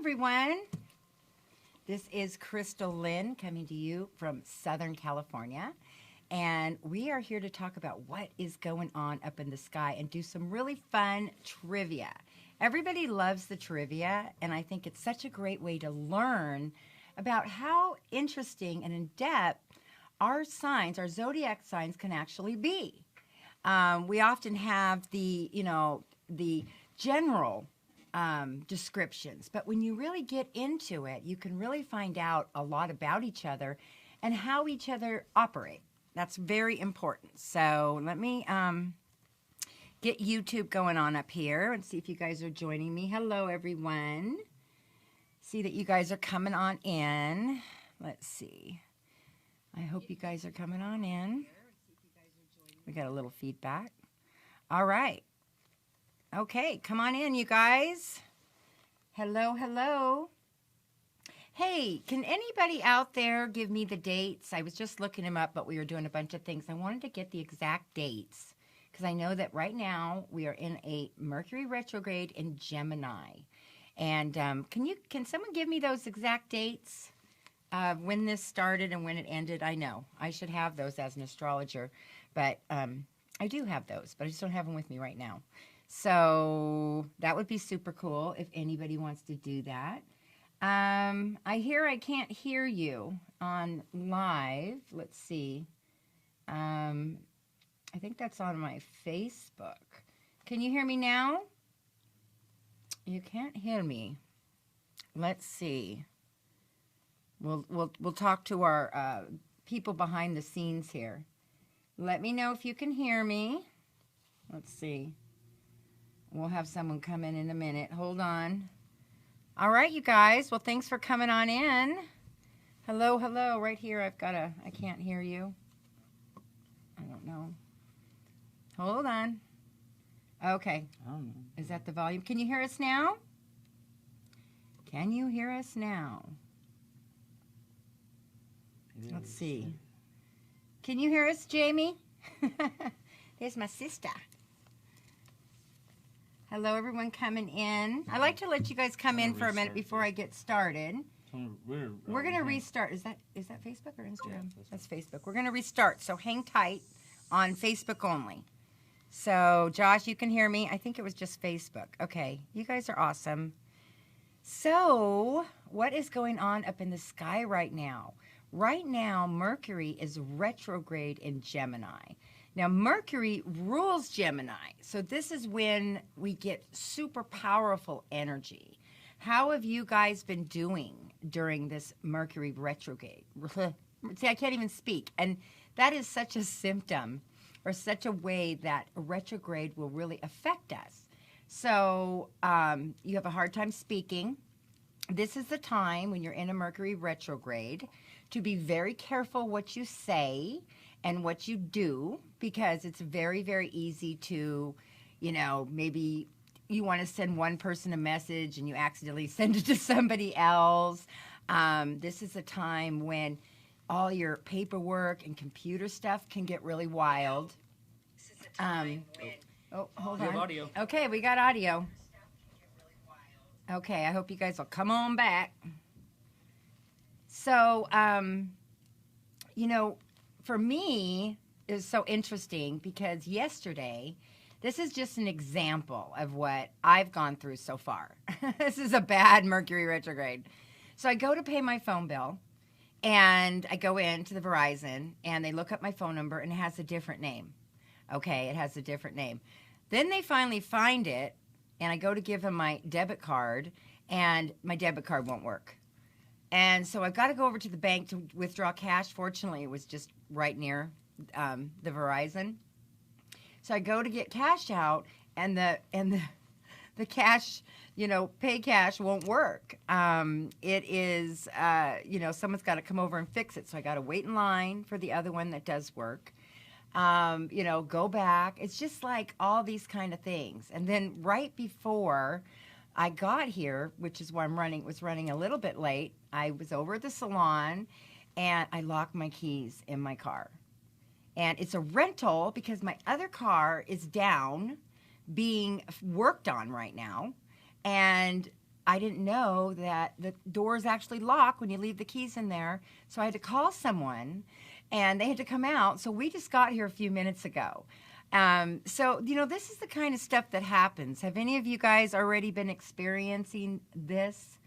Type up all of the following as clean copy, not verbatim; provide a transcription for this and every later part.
everyone. This is Chrystal Lynn coming to you from Southern California. And we are here to talk about what is going on up in the sky and do some really fun trivia. Everybody loves the trivia, and I think it's such a great way to learn about how interesting and in-depth our signs, our zodiac signs, can actually be. We often have the general descriptions, but when you really get into it, you can really find out a lot about each other and how each other operate. That's very important. So let me get YouTube going on up here and see if you guys are joining me. Hello, everyone. See that you guys are coming on in. Let's see. I hope you guys are coming on in. We got a little feedback. All right. Okay, come on in, you guys. Hello, hello. Hey, can anybody out there give me the dates? I was just looking them up, but we were doing a bunch of things. I wanted to get the exact dates because I know that right now we are in a Mercury retrograde in Gemini. And can someone give me those exact dates of when this started and when it ended? I know I should have those as an astrologer, but I do have those, but I just don't have them with me right now. So that would be super cool if anybody wants to do that. I can't hear you on live. Let's see. I think that's on my Facebook. Can you hear me now? You can't hear me. Let's see. We'll talk to our people behind the scenes here. Let me know if you can hear me. Let's see. We'll have someone come in a minute. Hold on. All right, you guys. Well, thanks for coming on in. Hello, hello. Right here, I can't hear you. I don't know. Hold on. Okay. I don't know. Is that the volume? Can you hear us now? Can you hear us now? Let's see. Can you hear us, Jamie? There's my sister. Hello, everyone coming in. I like to let you guys come in for a minute before I get started. We're going to restart. Is that Facebook or Instagram? Yeah, that's Facebook. We're going to restart, so hang tight on Facebook only. So, Josh, you can hear me. I think it was just Facebook. Okay, you guys are awesome. So, what is going on up in the sky right now? Right now, Mercury is retrograde in Gemini. Now, Mercury rules Gemini, so this is when we get super powerful energy. How have you guys been doing during this Mercury retrograde? See, I can't even speak, and that is such a symptom or such a way that a retrograde will really affect us. So you have a hard time speaking. This is the time when you're in a Mercury retrograde to be very careful what you say and what you do, because it's very, very easy to, maybe you want to send one person a message and you accidentally send it to somebody else. This is a time when all your paperwork and computer stuff can get really wild. Oh, hold on. Audio. Okay, we got audio. Okay, I hope you guys will come on back. So, for me, it was so interesting because yesterday, this is just an example of what I've gone through so far. This is a bad Mercury retrograde. So I go to pay my phone bill, and I go into the Verizon, and they look up my phone number, and it has a different name. Okay, it has a different name. Then they finally find it, and I go to give them my debit card, and my debit card won't work. And so I've got to go over to the bank to withdraw cash. Fortunately, it was just right near the Verizon. So I go to get cash out, and the cash, pay cash won't work. It is, someone's got to come over and fix it. So I got to wait in line for the other one that does work. Go back. It's just like all these kind of things. And then right before I got here, which is why was running a little bit late, I was over at the salon, and I locked my keys in my car. And it's a rental because my other car is down being worked on right now. And I didn't know that the doors actually lock when you leave the keys in there. So I had to call someone and they had to come out. So we just got here a few minutes ago. So, this is the kind of stuff that happens. Have any of you guys already been experiencing this?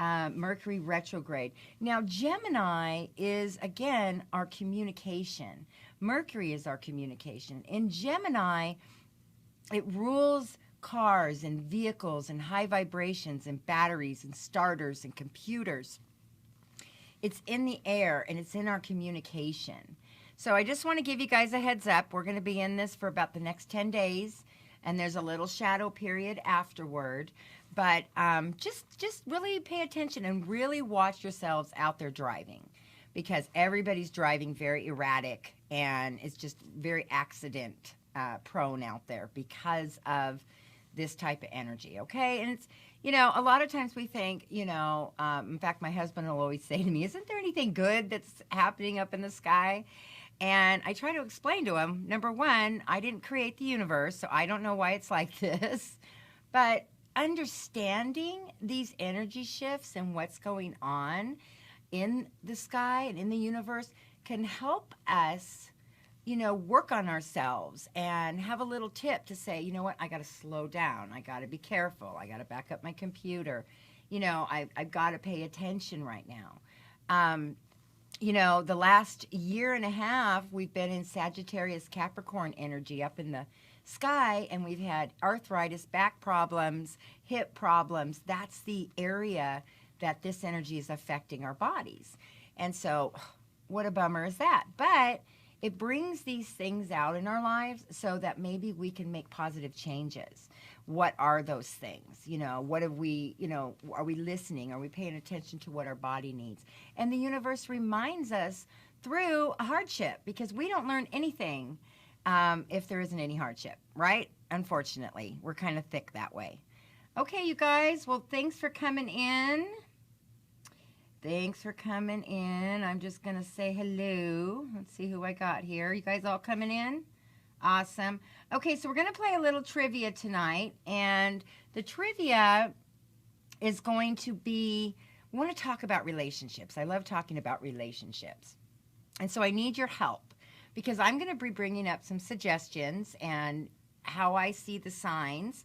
Mercury retrograde. Now, Gemini is, again, our communication. Mercury is our communication. In Gemini, it rules cars and vehicles and high vibrations and batteries and starters and computers. It's in the air and it's in our communication. So I just want to give you guys a heads up. We're going to be in this for about the next 10 days, and there's a little shadow period afterward. But just really pay attention and really watch yourselves out there driving, because everybody's driving very erratic and it's just very accident prone out there because of this type of energy, okay? And it's, a lot of times we think, in fact, my husband will always say to me, isn't there anything good that's happening up in the sky? And I try to explain to him, number one, I didn't create the universe, so I don't know why it's like this. But understanding these energy shifts and what's going on in the sky and in the universe can help us, work on ourselves and have a little tip to say, you know what, I got to slow down. I got to be careful. I got to back up my computer. I've got to pay attention right now. The last year and a half, we've been in Sagittarius Capricorn energy up in the sky, and we've had arthritis, back problems, hip problems. That's the area that this energy is affecting our bodies. And so what a bummer is that? But it brings these things out in our lives so that maybe we can make positive changes. What are those things? What have we, are we listening? Are we paying attention to what our body needs? And the universe reminds us through a hardship, because we don't learn anything if there isn't any hardship, right? Unfortunately, we're kind of thick that way. Okay, you guys, well, thanks for coming in. Thanks for coming in. I'm just going to say hello. Let's see who I got here. You guys all coming in? Awesome. Okay, so we're going to play a little trivia tonight, and the trivia is going to be, we want to talk about relationships. I love talking about relationships. And so I need your help, because I'm going to be bringing up some suggestions and how I see the signs,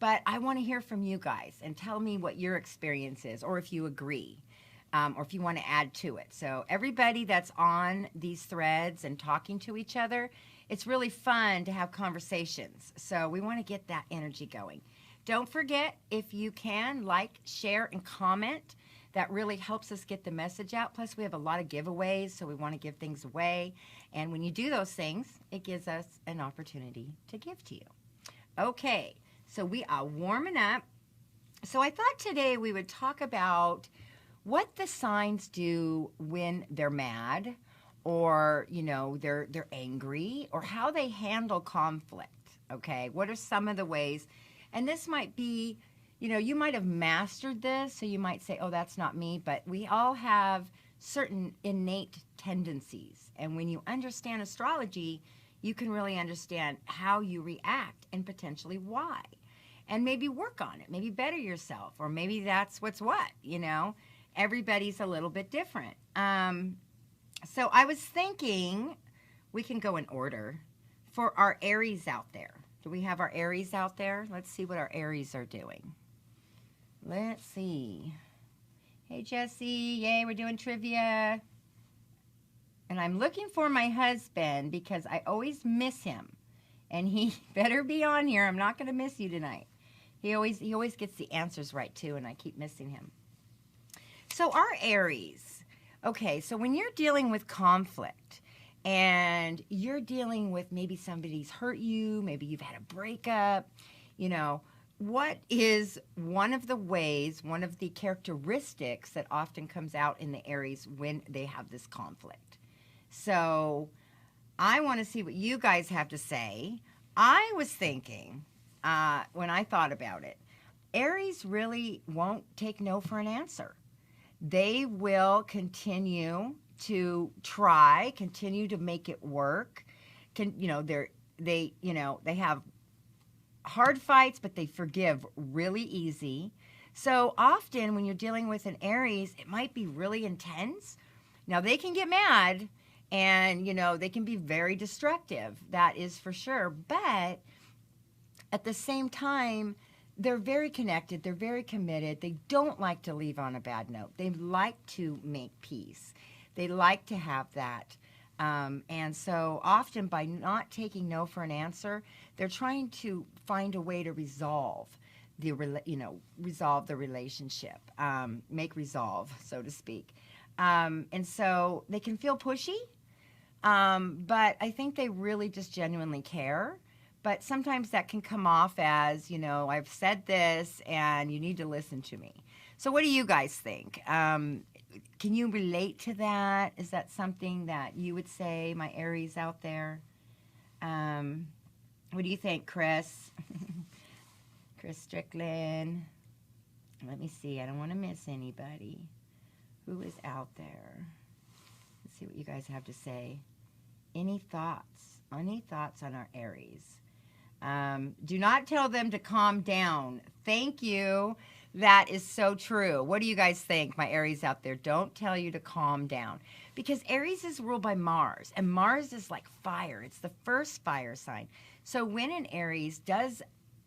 but I want to hear from you guys and tell me what your experience is, or if you agree. Or if you want to add to it. So everybody that's on these threads and talking to each other, it's really fun to have conversations. So we want to get that energy going. Don't forget, if you can, like, share, and comment. That really helps us get the message out. Plus, we have a lot of giveaways, so we want to give things away. And when you do those things, it gives us an opportunity to give to you. Okay, so we are warming up. So I thought today we would talk about what the signs do when they're mad, or they're angry, or how they handle conflict. Okay, what are some of the ways? And this might be, you might have mastered this, so you might say, oh, that's not me, but we all have certain innate tendencies, and when you understand astrology, you can really understand how you react and potentially why, and maybe work on it, maybe better yourself, or maybe that's what's what. Everybody's a little bit different. So I was thinking we can go in order for our Aries out there. Do we have our Aries out there? Let's see what our Aries are doing. Let's see. Hey, Jesse. Yay, we're doing trivia. And I'm looking for my husband because I always miss him. And he better be on here. I'm not going to miss you tonight. He always gets the answers right, too, and I keep missing him. So our Aries, okay, so when you're dealing with conflict and you're dealing with maybe somebody's hurt you, maybe you've had a breakup, what is one of the ways, one of the characteristics that often comes out in the Aries when they have this conflict? So I want to see what you guys have to say. I was thinking, when I thought about it, Aries really won't take no for an answer. They will continue to try, continue to make it work. They have hard fights, but they forgive really easy. So often when you're dealing with an Aries, it might be really intense. Now they can get mad and, they can be very destructive. That is for sure. But at the same time, they're very connected. They're very committed. They don't like to leave on a bad note. They like to make peace. They like to have that. And so often by not taking no for an answer, they're trying to find a way to resolve resolve the relationship, make resolve, so to speak. And so they can feel pushy, but I think they really just genuinely care. But sometimes that can come off as, I've said this and you need to listen to me. So what do you guys think? Can you relate to that? Is that something that you would say, my Aries out there? What do you think, Chris? Chris Strickland. Let me see. I don't want to miss anybody. Who is out there? Let's see what you guys have to say. Any thoughts? Any thoughts on our Aries? Do not tell them to calm down. Thank you. That is so true. What do you guys think, my Aries out there? Don't tell you to calm down. Because Aries is ruled by Mars, and Mars is like fire. It's the first fire sign. So when an Aries does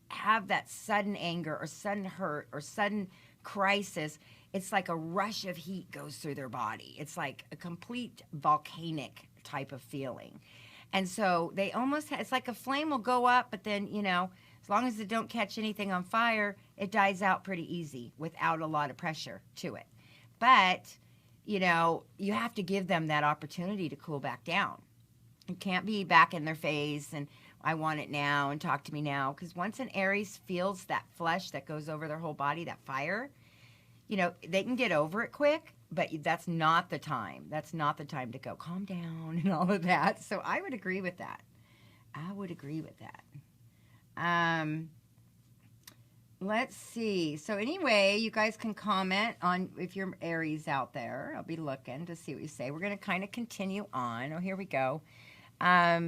have that sudden anger or sudden hurt or sudden crisis, it's like a rush of heat goes through their body. It's like a complete volcanic type of feeling. And so they almost, it's like a flame will go up, but then, as long as it don't catch anything on fire, it dies out pretty easy without a lot of pressure to it. But, you have to give them that opportunity to cool back down. You can't be back in their face and I want it now and talk to me now. Because once an Aries feels that flush that goes over their whole body, that fire, they can get over it quick, but that's not the time. That's not the time to go, calm down and all of that. So I would agree with that. Let's see. So anyway, you guys can comment on if you're Aries out there. I'll be looking to see what you say. We're going to kind of continue on. Oh, here we go.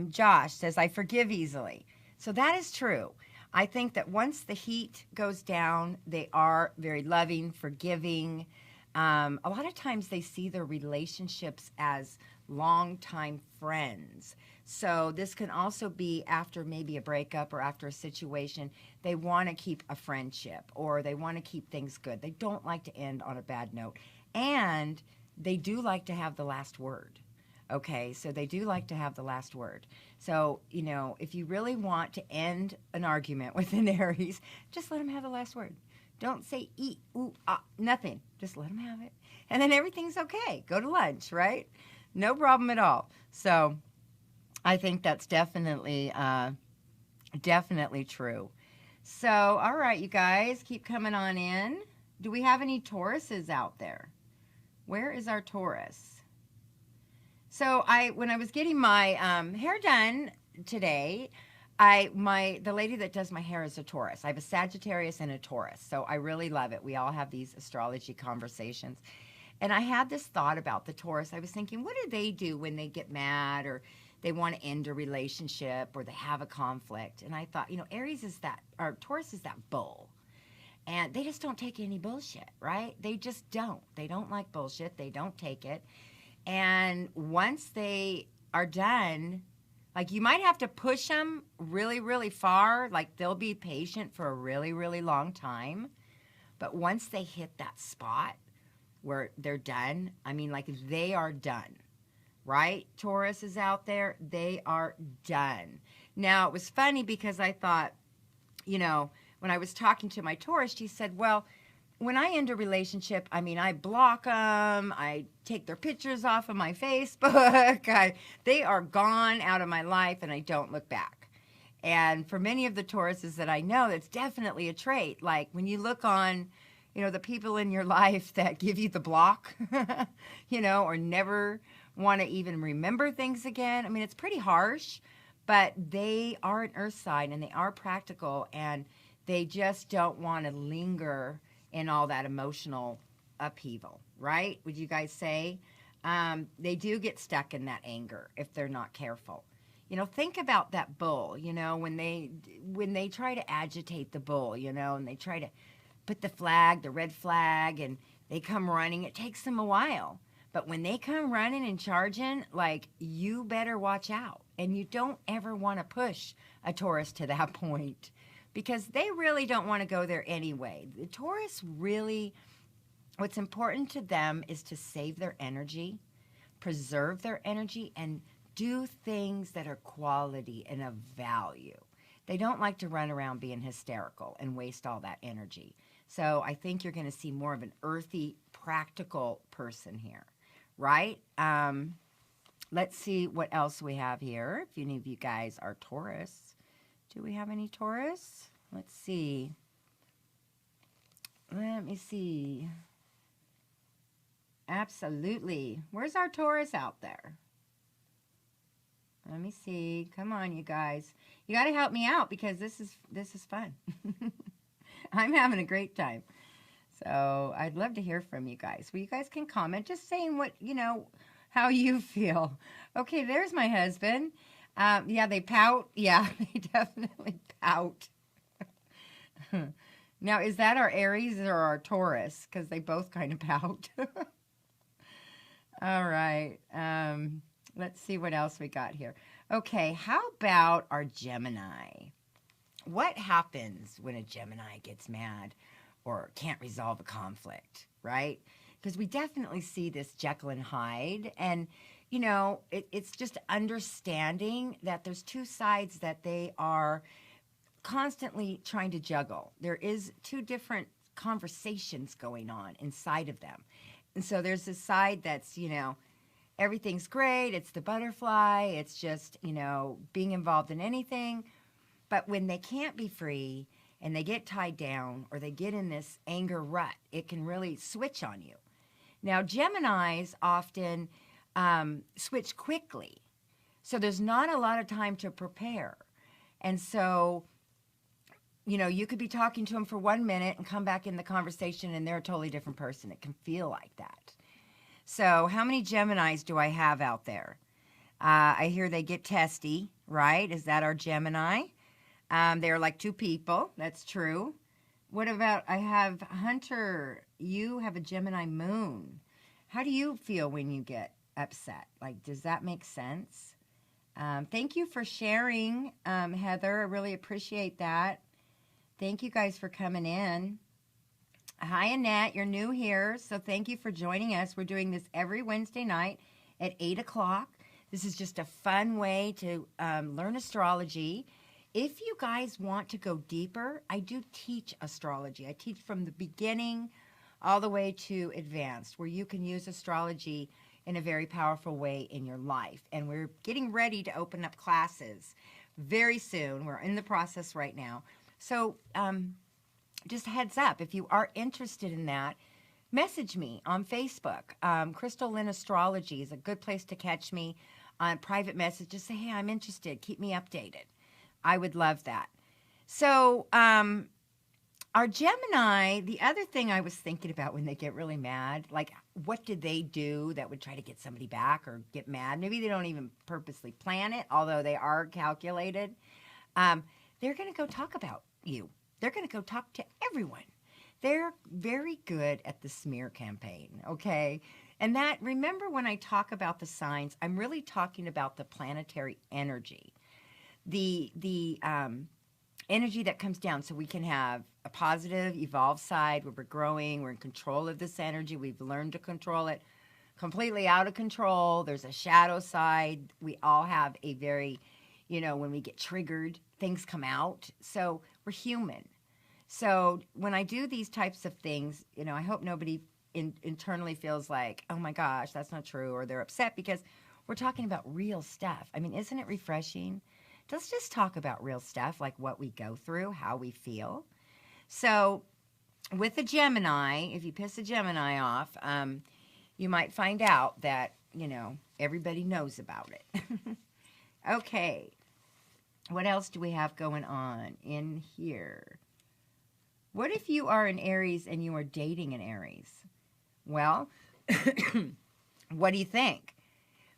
Josh says, I forgive easily. So that is true. I think that once the heat goes down, they are very loving, forgiving. A lot of times they see their relationships as longtime friends. So this can also be after maybe a breakup or after a situation. They want to keep a friendship or they want to keep things good. They don't like to end on a bad note. And they do like to have the last word. Okay, so they do like to have the last word. So, if you really want to end an argument with an Aries, just let them have the last word. Don't say eat, ooh, ah, nothing. Just let them have it. And then everything's okay. Go to lunch, right? No problem at all. So I think that's definitely true. So, all right, you guys, keep coming on in. Do we have any Tauruses out there? Where is our Taurus? So when I was getting my hair done today, the lady that does my hair is a Taurus. I have a Sagittarius and a Taurus, so I really love it. We all have these astrology conversations. And I had this thought about the Taurus. I was thinking, what do they do when they get mad or they want to end a relationship or they have a conflict? And I thought, Taurus is that bull. And they just don't take any bullshit, right? They just don't. They don't like bullshit. They don't take it. And once they are done, like you might have to push them really, really far. Like they'll be patient for a really, really long time. But once they hit that spot where they're done, they are done, right? Taurus is out there. They are done. Now, it was funny because I thought, when I was talking to my Taurus, she said, well, when I end a relationship, I block them, I take their pictures off of my Facebook, they are gone out of my life and I don't look back. And for many of the Tauruses that I know, that's definitely a trait. Like when you look on, the people in your life that give you the block, or never want to even remember things again. It's pretty harsh, but they are an earth sign and they are practical and they just don't want to linger in all that emotional upheaval, right? Would you guys say? They do get stuck in that anger if they're not careful. Think about that bull, when they try to agitate the bull, and they try to put the flag, the red flag, and they come running. It takes them a while. But when they come running and charging, like, you better watch out. And you don't ever want to push a Taurus to that point because they really don't want to go there anyway. The Taurus really, what's important to them is to save their energy, preserve their energy, and do things that are quality and of value. They don't like to run around being hysterical and waste all that energy. So I think you're going to see more of an earthy, practical person here, right? Let's see what else we have here. If any of you guys are Taurus. Do we have any Taurus? Let's see. Let me see. Absolutely. Where's our Taurus out there? Let me see. Come on, you guys. You got to help me out because this is fun. I'm having a great time. So I'd love to hear from you guys. Well, you guys can comment just saying what, how you feel. Okay, there's my husband. Yeah, they pout. Yeah, they definitely pout. Now, is that our Aries or our Taurus? Because they both kind of pout. All right. Let's see what else we got here. Okay, how about our Gemini? What happens when a Gemini gets mad or can't resolve a conflict, right? Because we definitely see this Jekyll and Hyde. And, it's just understanding that there's two sides that they are constantly trying to juggle. There is two different conversations going on inside of them. And so there's this side that's, everything's great. It's the butterfly. It's just, being involved in anything. But when they can't be free and they get tied down or they get in this anger rut, it can really switch on you. Now, Geminis often switch quickly. So there's not a lot of time to prepare. And so, you could be talking to them for 1 minute and come back in the conversation and they're a totally different person. It can feel like that. So how many Geminis do I have out there? I hear they get testy, right? Is that our Gemini? They're like two people. That's true. What about, I have Hunter. You have a Gemini Moon. How do you feel when you get upset? Like, does that make sense? Thank you for sharing, Heather. I really appreciate that. Thank you guys for coming in. Hi, Annette. You're new here, so thank you for joining us. We're doing this every Wednesday night at 8 o'clock. This is just a fun way to learn astrology. If you guys want to go deeper, I do teach astrology. I teach from the beginning all the way to advanced, where you can use astrology in a very powerful way in your life. And we're getting ready to open up classes very soon. We're in the process right now. So just heads up, if you are interested in that, message me on Facebook. Chrystal Lynn Astrology is a good place to catch me on private message. Just say, hey, I'm interested. Keep me updated. I would love that. So our Gemini, the other thing I was thinking about when they get really mad, like what did they do that would try to get somebody back or get mad? Maybe they don't even purposely plan it, although they are calculated. They're going to go talk about you. They're going to go talk to everyone. They're very good at the smear campaign, okay? And that, remember when I talk about the signs, I'm really talking about the planetary energy. The energy that comes down, so we can have a positive, evolved side where we're growing, we're in control of this energy, we've learned to control it. Completely out of control, there's a shadow side. We all have a very, when we get triggered, things come out. So we're human. So when I do these types of things, I hope nobody internally feels like, oh my gosh, that's not true, or they're upset, because we're talking about real stuff. I mean, isn't it refreshing? Let's just talk about real stuff, like what we go through, how we feel. So with a Gemini, if you piss a Gemini off, you might find out that, everybody knows about it. Okay. What else do we have going on in here? What if you are an Aries and you are dating an Aries? Well, what do you think?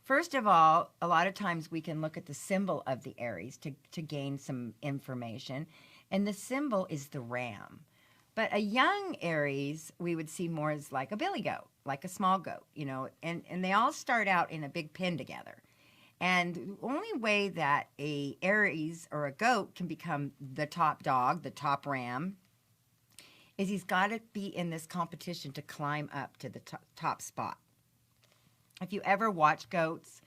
First of all, a lot of times we can look at the symbol of the Aries to gain some information. And the symbol is the ram. But a young Aries, we would see more as like a billy goat, like a small goat, you know, and they all start out in a big pen together. And the only way that a Aries or a goat can become the top dog, the top ram, is he's got to be in this competition to climb up to the top spot. If you ever watch goats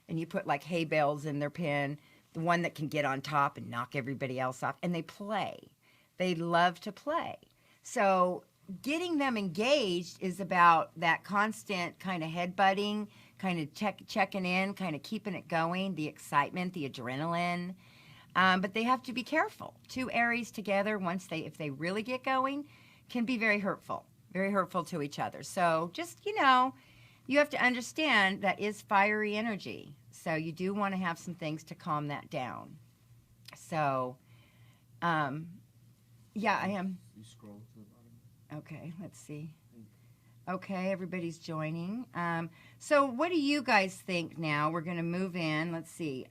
and you put like hay bales in their pen, the one that can get on top and knock everybody else off, and they play. They love to play. So getting them engaged is about that constant kind of headbutting, kind of checking in, kind of keeping it going, the excitement, the adrenaline. But they have to be careful. Two Aries together, if they really get going, can be very hurtful to each other. So just, you know, you have to understand that is fiery energy. So you do want to have some things to calm that down. So, yeah, I am. You scroll to the bottom. Okay, let's see. Okay, everybody's joining. So what do you guys think now? We're going to move in. Let's see.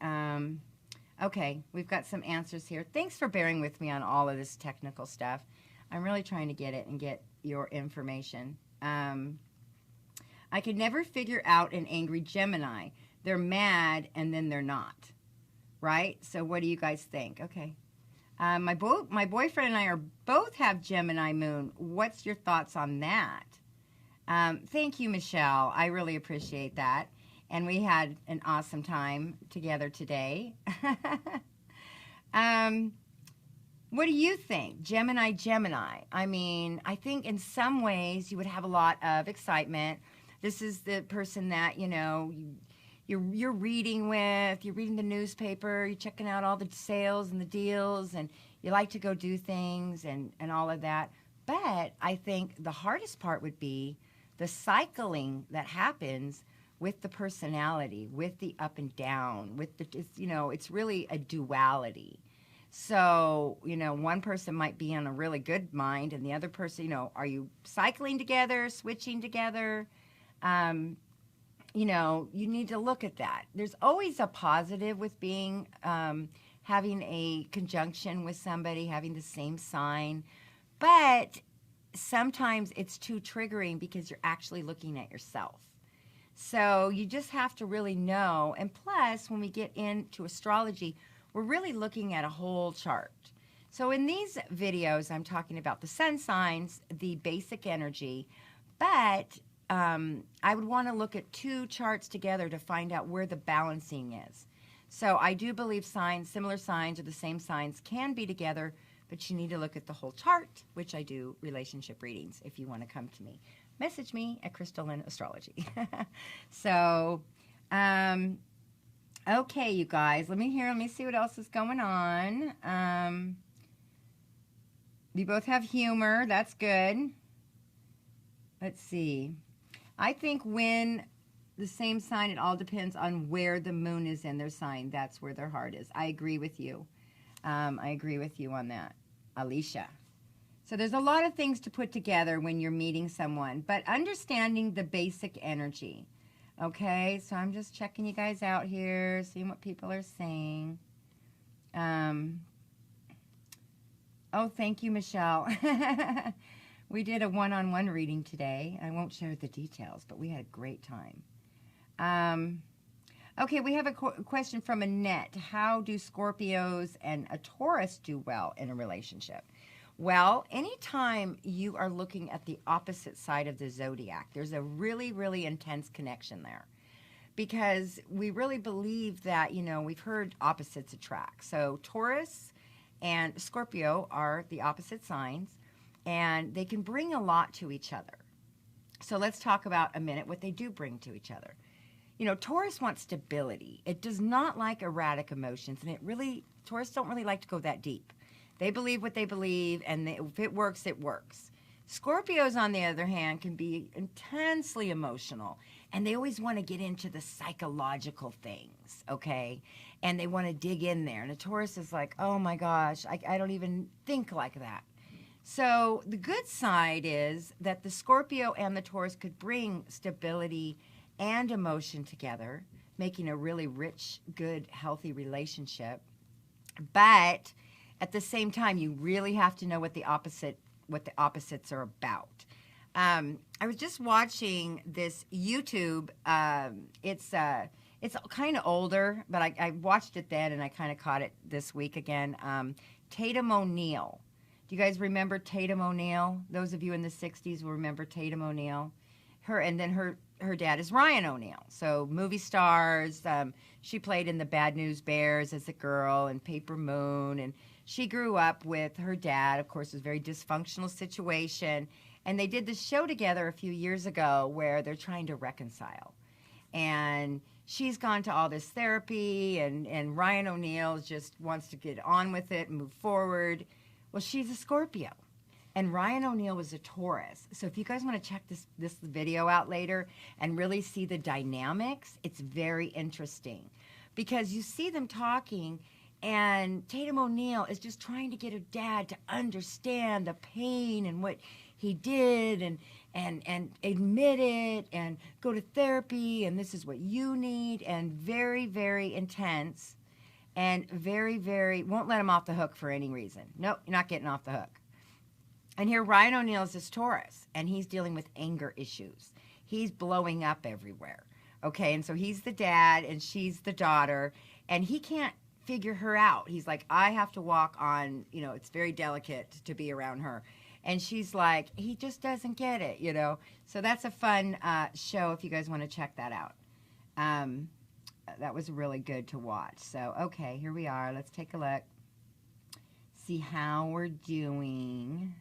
Okay, we've got some answers here. Thanks for bearing with me on all of this technical stuff. I'm really trying to get it and get your information. I could never figure out an angry Gemini. They're mad and then they're not, right? So what do you guys think? Okay. My boyfriend and I both have Gemini Moon. What's your thoughts on that? Thank you, Michelle. I really appreciate that. And we had an awesome time together today. What do you think? Gemini. I mean, I think in some ways you would have a lot of excitement. This is the person that, you know, you're reading with, you're reading the newspaper, you're checking out all the sales and the deals, and you like to go do things and all of that. But I think the hardest part would be the cycling that happens with the personality, with the up and down, with the, you know, it's really a duality. So, you know, one person might be on a really good mind and the other person, you know, are you cycling together, switching together? You know, you need to look at that. There's always a positive with being, having a conjunction with somebody, having the same sign. But sometimes it's too triggering because you're actually looking at yourself. So you just have to really know. And plus, when we get into astrology, we're really looking at a whole chart. So in these videos, I'm talking about the sun signs, the basic energy, but I would want to look at two charts together to find out where the balancing is. So I do believe signs, similar signs or the same signs can be together, but you need to look at the whole chart, which I do relationship readings if you want to come to me. Message me at Chrystal Lynn Astrology. So, okay, you guys, let me see what else is going on. You both have humor. That's good. Let's see. I think when the same sign, it all depends on where the moon is in their sign. That's where their heart is. I agree with you. I agree with you on that, Alicia. So there's a lot of things to put together when you're meeting someone, but understanding the basic energy. Okay, so I'm just checking you guys out here, seeing what people are saying. Oh, thank you, Michelle. We did a one-on-one reading today. I won't share the details, but we had a great time. Okay, we have a question from Annette. How do Scorpios and a Taurus do well in a relationship? Well, anytime you are looking at the opposite side of the zodiac, there's a really, really intense connection there. Because we really believe that, you know, we've heard opposites attract. So Taurus and Scorpio are the opposite signs, and they can bring a lot to each other. So let's talk about a minute what they do bring to each other. You know, Taurus wants stability. It does not like erratic emotions, and Taurus don't really like to go that deep. They believe what they believe, and if it works, it works. Scorpios, on the other hand, can be intensely emotional, and they always want to get into the psychological things, okay? And they want to dig in there. And a Taurus is like, oh my gosh, I don't even think like that. So the good side is that the Scorpio and the Taurus could bring stability and emotion together, making a really rich, good, healthy relationship. But at the same time, you really have to know what the opposite what the opposites are about. I was just watching this YouTube. It's kind of older, but I watched it then, and I kind of caught it this week again. Tatum O'Neal. Do you guys remember Tatum O'Neal? Those of you in the 60s will remember Tatum O'Neal. Her dad is Ryan O'Neal. So movie stars. She played in the Bad News Bears as a girl and Paper Moon. And she grew up with her dad. Of course, it was a very dysfunctional situation. And they did this show together a few years ago where they're trying to reconcile. And she's gone to all this therapy, and Ryan O'Neal just wants to get on with it and move forward. Well, she's a Scorpio, and Ryan O'Neal was a Taurus. So if you guys want to check this video out later and really see the dynamics, it's very interesting because you see them talking, and Tatum O'Neal is just trying to get her dad to understand the pain and what he did and admit it and go to therapy, and this is what you need, and very, very intense and very, very, won't let him off the hook for any reason. Nope, you're not getting off the hook. And here Ryan O'Neal is this Taurus, and he's dealing with anger issues. He's blowing up everywhere, okay? And so he's the dad, and she's the daughter, and he can't figure her out. He's like, I have to walk on, it's very delicate to be around her. And she's like, he just doesn't get it, So that's a fun show if you guys want to check that out. That was really good to watch. So, okay, here we are. Let's take a look. See how we're doing.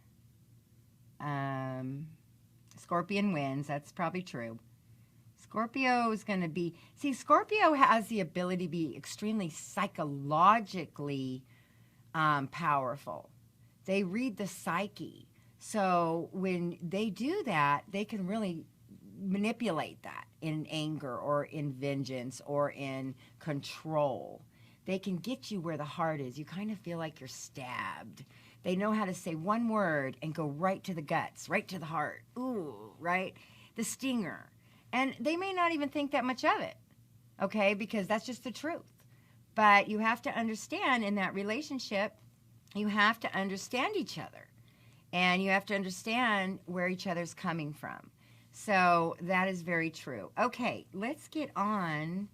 Scorpion wins. That's probably true. Scorpio is going to be... See, Scorpio has the ability to be extremely psychologically powerful. They read the psyche. So when they do that, they can really manipulate that in anger or in vengeance or in control. They can get you where the heart is. You kind of feel like you're stabbed. They know how to say one word and go right to the guts, right to the heart. Ooh, right? The stinger. And they may not even think that much of it, okay? Because that's just the truth. But you have to understand in that relationship, you have to understand each other. And you have to understand where each other's coming from. So that is very true. Okay, let's get on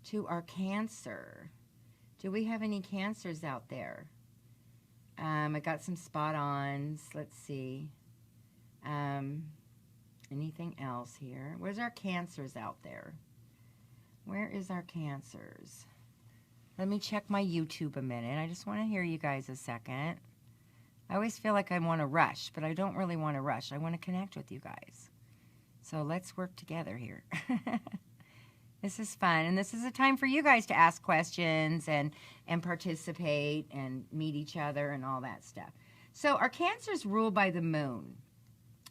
to our Cancer. Do we have any Cancers out there? I got some spot-ons. Let's see. Anything else here? Where's our Cancers out there? Where is our Cancers? Let me check my YouTube a minute. I just want to hear you guys a second. I always feel like I want to rush, but I don't really want to rush. I want to connect with you guys. So let's work together here. This is fun, and this is a time for you guys to ask questions and participate and meet each other and all that stuff. So our Cancer is ruled by the moon.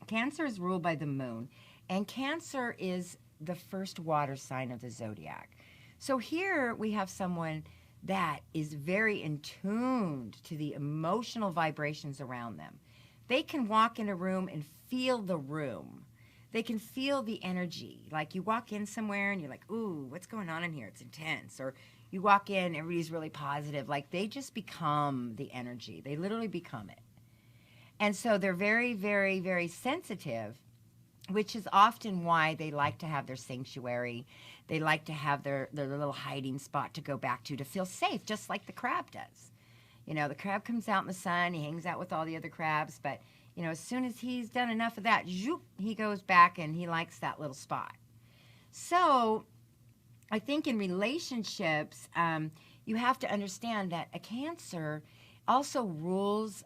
Cancer is ruled by the moon, and Cancer is the first water sign of the zodiac. So here we have someone that is very in tuned to the emotional vibrations around them. They can walk in a room and feel the room. They can feel the energy. Like you walk in somewhere and you're like, ooh, what's going on in here? It's intense. Or you walk in, everybody's really positive. Like they just become the energy. They literally become it. And so they're very, very, very sensitive, which is often why they like to have their sanctuary. They like to have their little hiding spot to go back to feel safe, just like the crab does. The crab comes out in the sun, he hangs out with all the other crabs, but, as soon as he's done enough of that, zoop, he goes back and he likes that little spot. So I think in relationships, you have to understand that a Cancer also rules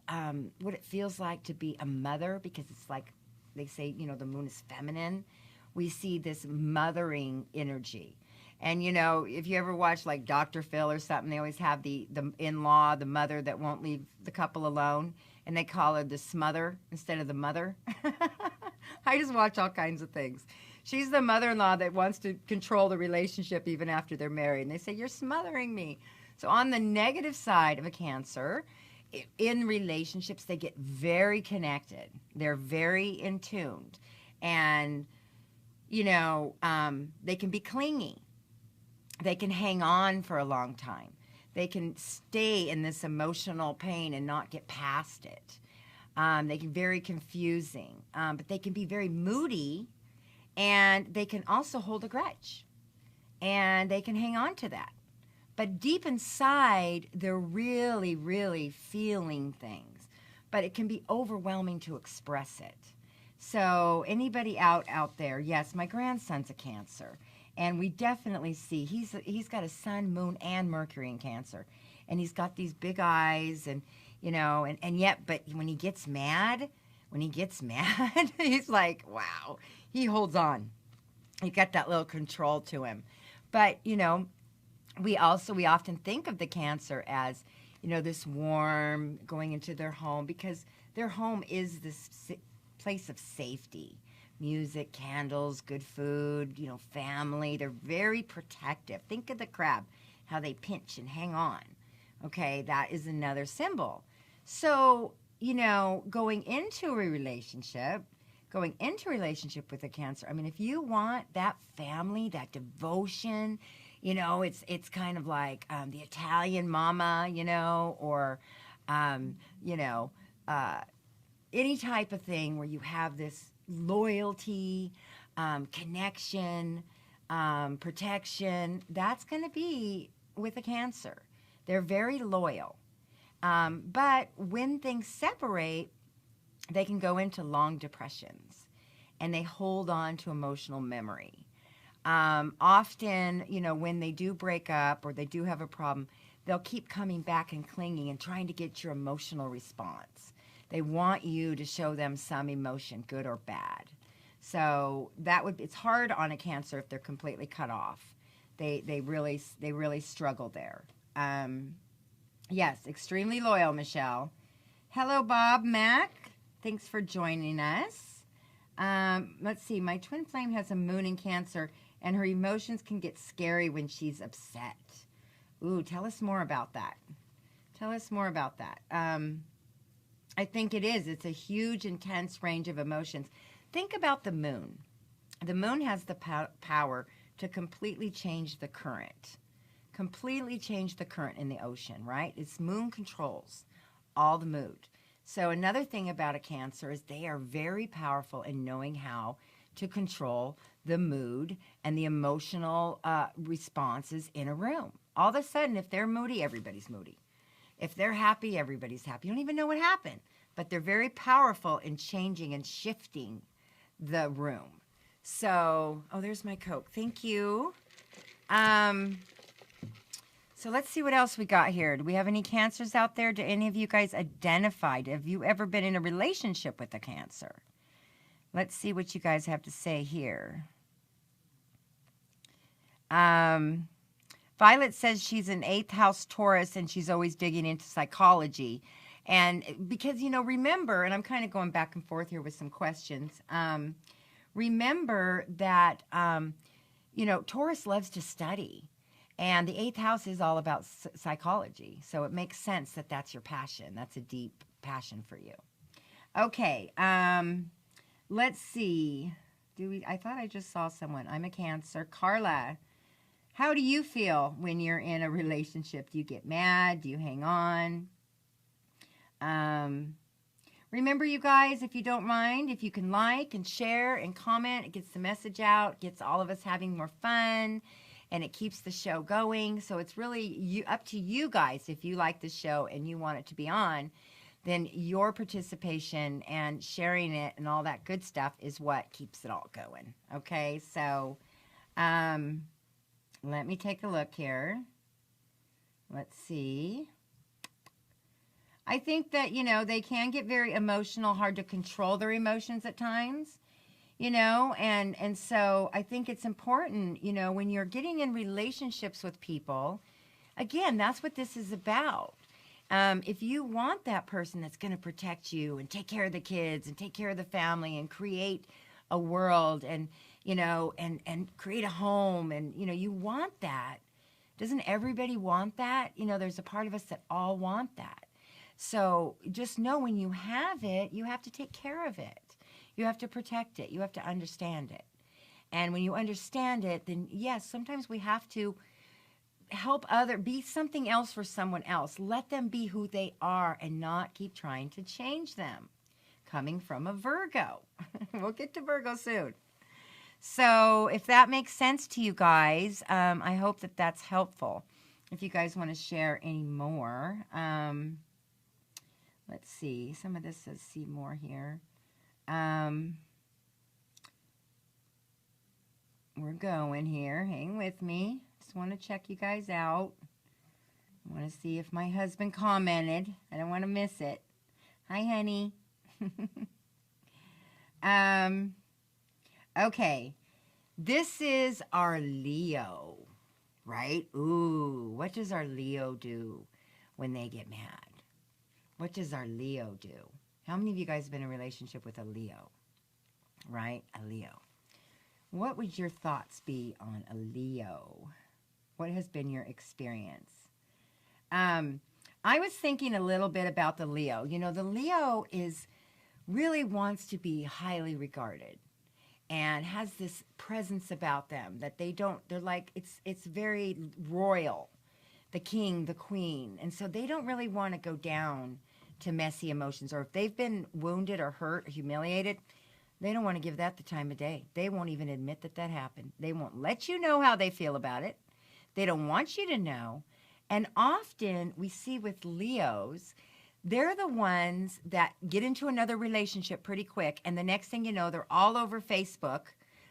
what it feels like to be a mother, because it's like, they say, the moon is feminine. We see this mothering energy. And, if you ever watch like Dr. Phil or something, they always have the in-law, the mother that won't leave the couple alone. And they call her the smother instead of the mother. I just watch all kinds of things. She's the mother-in-law that wants to control the relationship even after they're married. And they say, you're smothering me. So on the negative side of a Cancer, in relationships, they get very connected. They're very in tuned. And, they can be clingy. They can hang on for a long time. They can stay in this emotional pain and not get past it. They can be very confusing, but they can be very moody, and they can also hold a grudge, and they can hang on to that. But deep inside, they're really, really feeling things, but it can be overwhelming to express it. So anybody out there, yes, my grandson's a Cancer, and we definitely see he's got a sun, moon, and Mercury in Cancer, and he's got these big eyes, and and yet, but when he gets mad, he's like, wow, he holds on. He got that little control to him. But we often think of the Cancer as this warm, going into their home, because their home is this place of safety. Music, candles, good food, family. They're very protective. Think of the crab, how they pinch and hang on. Okay, that is another symbol. So, going into a relationship with a Cancer, I mean, if you want that family, that devotion, it's kind of like the Italian mama, or, any type of thing where you have this loyalty, connection, protection, that's going to be with a Cancer. They're very loyal. But when things separate, they can go into long depressions, and they hold on to emotional memory. Often, when they do break up or they do have a problem, they'll keep coming back and clinging and trying to get your emotional response. They want you to show them some emotion, good or bad. So it's hard on a Cancer if they're completely cut off. They really struggle there. Yes, extremely loyal, Michelle. Hello, Bob, Mac. Thanks for joining us. Let's see. My twin flame has a moon in Cancer, and her emotions can get scary when she's upset. Ooh, tell us more about that. I think it is. It's a huge, intense range of emotions. Think about the moon. The moon has the power to completely change the current. In the ocean, right? Its moon controls all the mood. So another thing about a Cancer is they are very powerful in knowing how to control the mood and the emotional responses in a room. All of a sudden, if they're moody, everybody's moody. If they're happy, everybody's happy. You don't even know what happened. But they're very powerful in changing and shifting the room. So, there's my Coke. Thank you. So let's see what else we got here. Do we have any Cancers out there? Do any of you guys identify? Have you ever been in a relationship with a Cancer? Let's see what you guys have to say here. Violet says she's an 8th house Taurus, and she's always digging into psychology. And because, remember, and I'm kind of going back and forth here with some questions. Remember that, Taurus loves to study. And the 8th house is all about psychology. So it makes sense that that's your passion. That's a deep passion for you. Okay. Let's see. I thought I just saw someone. I'm a Cancer. Carla, how do you feel when you're in a relationship? Do you get mad? Do you hang on? Remember, you guys, if you don't mind, if you can like and share and comment, it gets the message out, gets all of us having more fun, and it keeps the show going. So it's really up to you guys. If you like the show and you want it to be on, then your participation and sharing it and all that good stuff is what keeps it all going. Okay, so let me take a look here. Let's see. I think that, they can get very emotional, hard to control their emotions at times, and so I think it's important, when you're getting in relationships with people, again, that's what this is about. If you want that person that's going to protect you and take care of the kids and take care of the family and create a world and, and create a home and, you want that. Doesn't everybody want that? There's a part of us that all want that. So just know when you have it, you have to take care of it. You have to protect it. You have to understand it. And when you understand it, then yes, sometimes we have to help be something else for someone else. Let them be who they are and not keep trying to change them. coming from a Virgo. We'll get to Virgo soon. So if that makes sense to you guys, I hope that that's helpful. If you guys want to share any more, let's see. Some of this says see more here. We're going here. Hang with me. Just want to check you guys out. I want to see if my husband commented. I don't want to miss it. Hi, honey. Okay. This is our Leo, right? Ooh, what does our Leo do when they get mad? What does our Leo do? How many of you guys have been in a relationship with a Leo? Right? A Leo. What would your thoughts be on a Leo? What has been your experience? I was thinking a little bit about the Leo. You know, the Leo really wants to be highly regarded and has this presence about them that they're like, it's very royal, the king, the queen. And so they don't really want to go down to messy emotions, or if they've been wounded or hurt or humiliated, they don't want to give that the time of day. They won't even admit that that happened. They won't let you know how they feel about it. They don't want you to know. And often we see with Leos, they're the ones that get into another relationship pretty quick, and the next thing you know, they're all over Facebook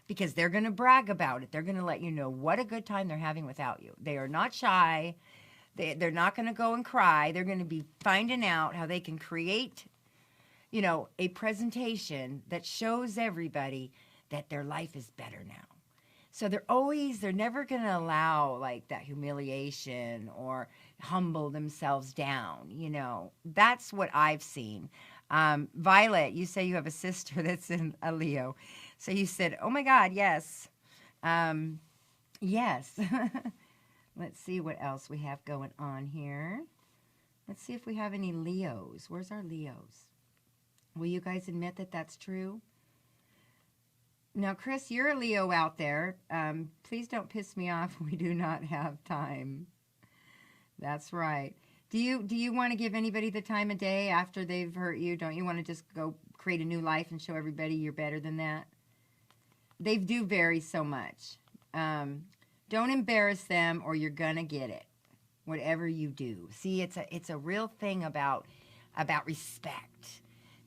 because they're going to brag about it. They're going to let you know what a good time they're having without you. They are not shy. They're not going to go and cry. They're going to be finding out how they can create, you know, a presentation that shows everybody that their life is better now. So they're never going to allow like that humiliation or humble themselves down, you know. That's what I've seen. Violet, you say you have a sister that's in a Leo. So you said, oh my God, yes. Yes. Let's see what else we have going on here. Let's see if we have any Leos. Where's our Leos? Will you guys admit that that's true? Now, Chris, you're a Leo out there. Please don't piss me off. We do not have time. That's right. Do you want to give anybody the time of day after they've hurt you? Don't you want to just go create a new life and show everybody you're better than that? They do vary so much. Don't embarrass them or you're going to get it, whatever you do. See, it's a real thing about respect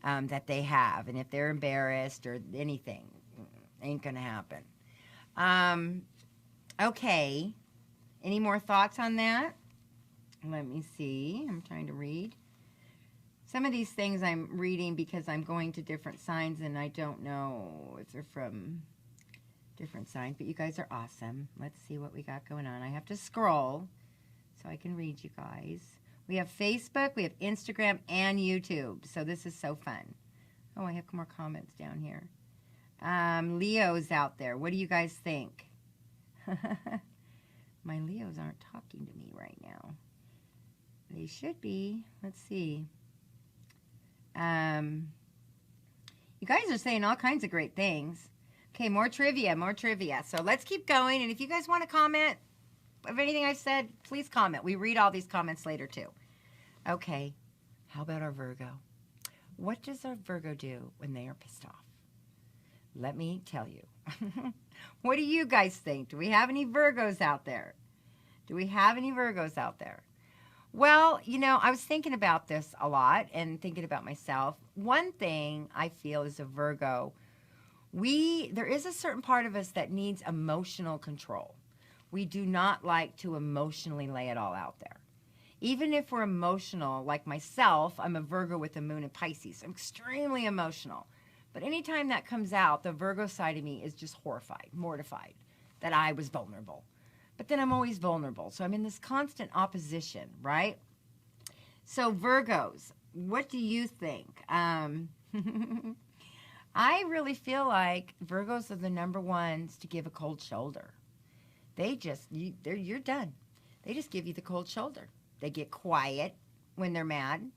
that they have. And if they're embarrassed or anything, ain't going to happen. Okay. Any more thoughts on that? Let me see. I'm trying to read. Some of these things I'm reading because I'm going to different signs and I don't know if they're from different signs, but you guys are awesome. Let's see what we got going on. I have to scroll so I can read you guys. We have Facebook, we have Instagram, and YouTube. So this is so fun. Oh, I have more comments down here. Leos out there. What do you guys think? My Leos aren't talking to me right now. They should be. Let's see. You guys are saying all kinds of great things. Okay, more trivia. So let's keep going. And if you guys want to comment of anything I've said, please comment. We read all these comments later too. Okay, how about our Virgo? What does our Virgo do when they are pissed off? Let me tell you. What do you guys think? Do we have any Virgos out there? Well, you know, I was thinking about this a lot and thinking about myself. One thing I feel is a Virgo, there is a certain part of us that needs emotional control. We do not like to emotionally lay it all out there. Even if we're emotional, like myself, I'm a Virgo with the moon in Pisces. I'm extremely emotional. But anytime that comes out, the Virgo side of me is just horrified, mortified that I was vulnerable. But then I'm always vulnerable. So I'm in this constant opposition, right? So Virgos, what do you think? I really feel like Virgos are the number ones to give a cold shoulder. You're done. They just give you the cold shoulder. They get quiet when they're mad.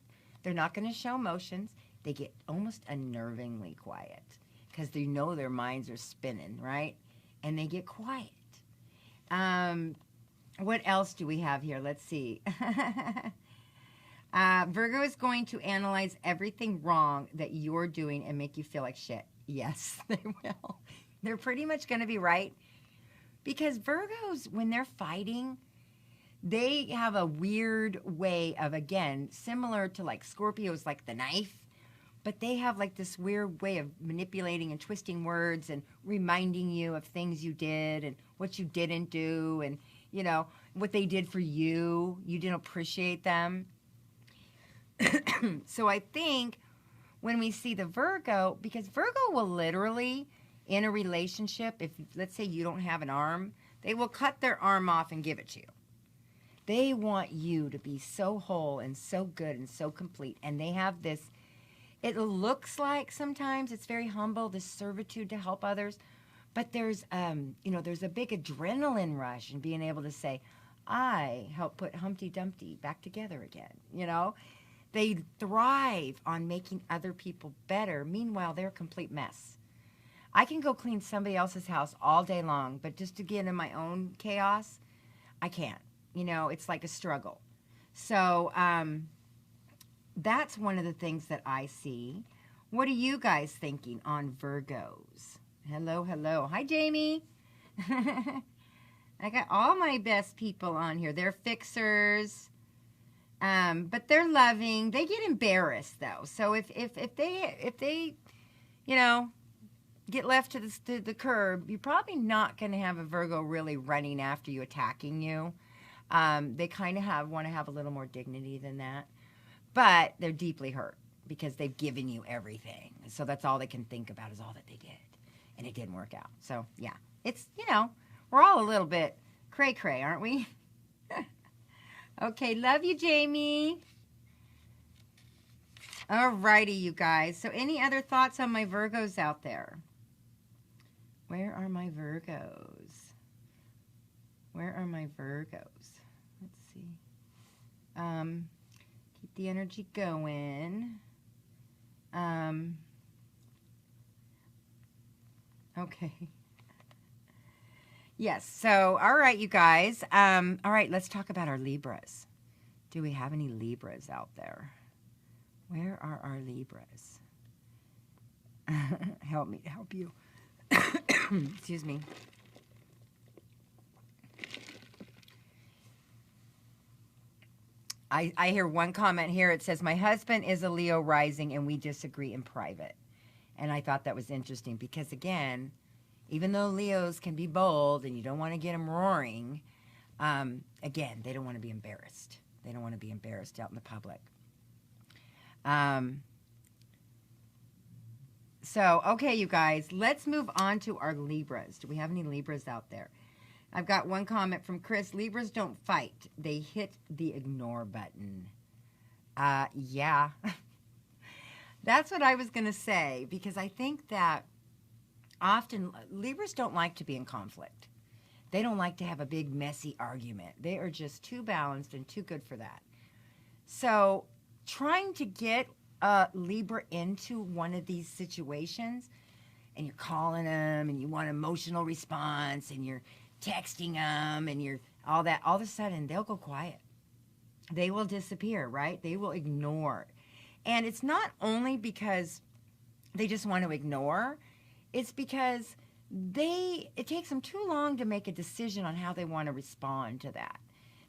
They're not going to show emotions. They get almost unnervingly quiet because they know their minds are spinning, right? And they get quiet. What else do we have here? Let's see. Virgo is going to analyze everything wrong that you're doing and make you feel like shit. Yes, they will. They're pretty much going to be right. Because Virgos, when they're fighting, they have a weird way of, again, similar to like Scorpios, like the knife, but they have like this weird way of manipulating and twisting words and reminding you of things you did and what you didn't do and, you know, what they did for you. You didn't appreciate them. So I think when we see the Virgo, because Virgo will literally, in a relationship, if let's say you don't have an arm, they will cut their arm off and give it to you. They want you to be so whole and so good and so complete. And they have this, it looks like sometimes it's very humble, this servitude to help others. But there's, there's a big adrenaline rush in being able to say, I helped put Humpty Dumpty back together again, you know? They thrive on making other people better. Meanwhile, they're a complete mess. I can go clean somebody else's house all day long, but just to get in my own chaos, I can't. You know, it's like a struggle. So that's one of the things that I see. What are you guys thinking on Virgos? Hello, hello. Hi, Jamie. I got all my best people on here. They're fixers. But they're loving. They get embarrassed though. So if they, you know, get left to the curb, you're probably not going to have a Virgo really running after you, attacking you. They kind of want to have a little more dignity than that. But they're deeply hurt because they've given you everything. So that's all they can think about is all that they did. And it didn't work out. So yeah, it's, you know, we're all a little bit cray-cray, aren't we? Okay, love you, Jamie. All righty, you guys. So any other thoughts on my Virgos out there? Where are my Virgos? Where are my Virgos? Let's see. Keep the energy going. Okay. Yes. So, all right, you guys. All right, let's talk about our Libras. Do we have any Libras out there? Where are our Libras? Help me to help you. Excuse me. I hear one comment here. It says, my husband is a Leo rising and we disagree in private. And I thought that was interesting because, again, even though Leos can be bold and you don't want to get them roaring, again, they don't want to be embarrassed. They don't want to be embarrassed out in the public. So, okay, you guys, let's move on to our Libras. Do we have any Libras out there? I've got one comment from Chris. Libras don't fight. They hit the ignore button. Yeah. That's what I was going to say, because I think that often Libras don't like to be in conflict. They don't like to have a big, messy argument. They are just too balanced and too good for that. So trying to get a Libra into one of these situations, and you're calling them, and you want an emotional response, and you're texting them, and you're all that, all of a sudden, they'll go quiet. They will disappear, right? They will ignore. And it's not only because they just want to ignore, it's because it takes them too long to make a decision on how they want to respond to that.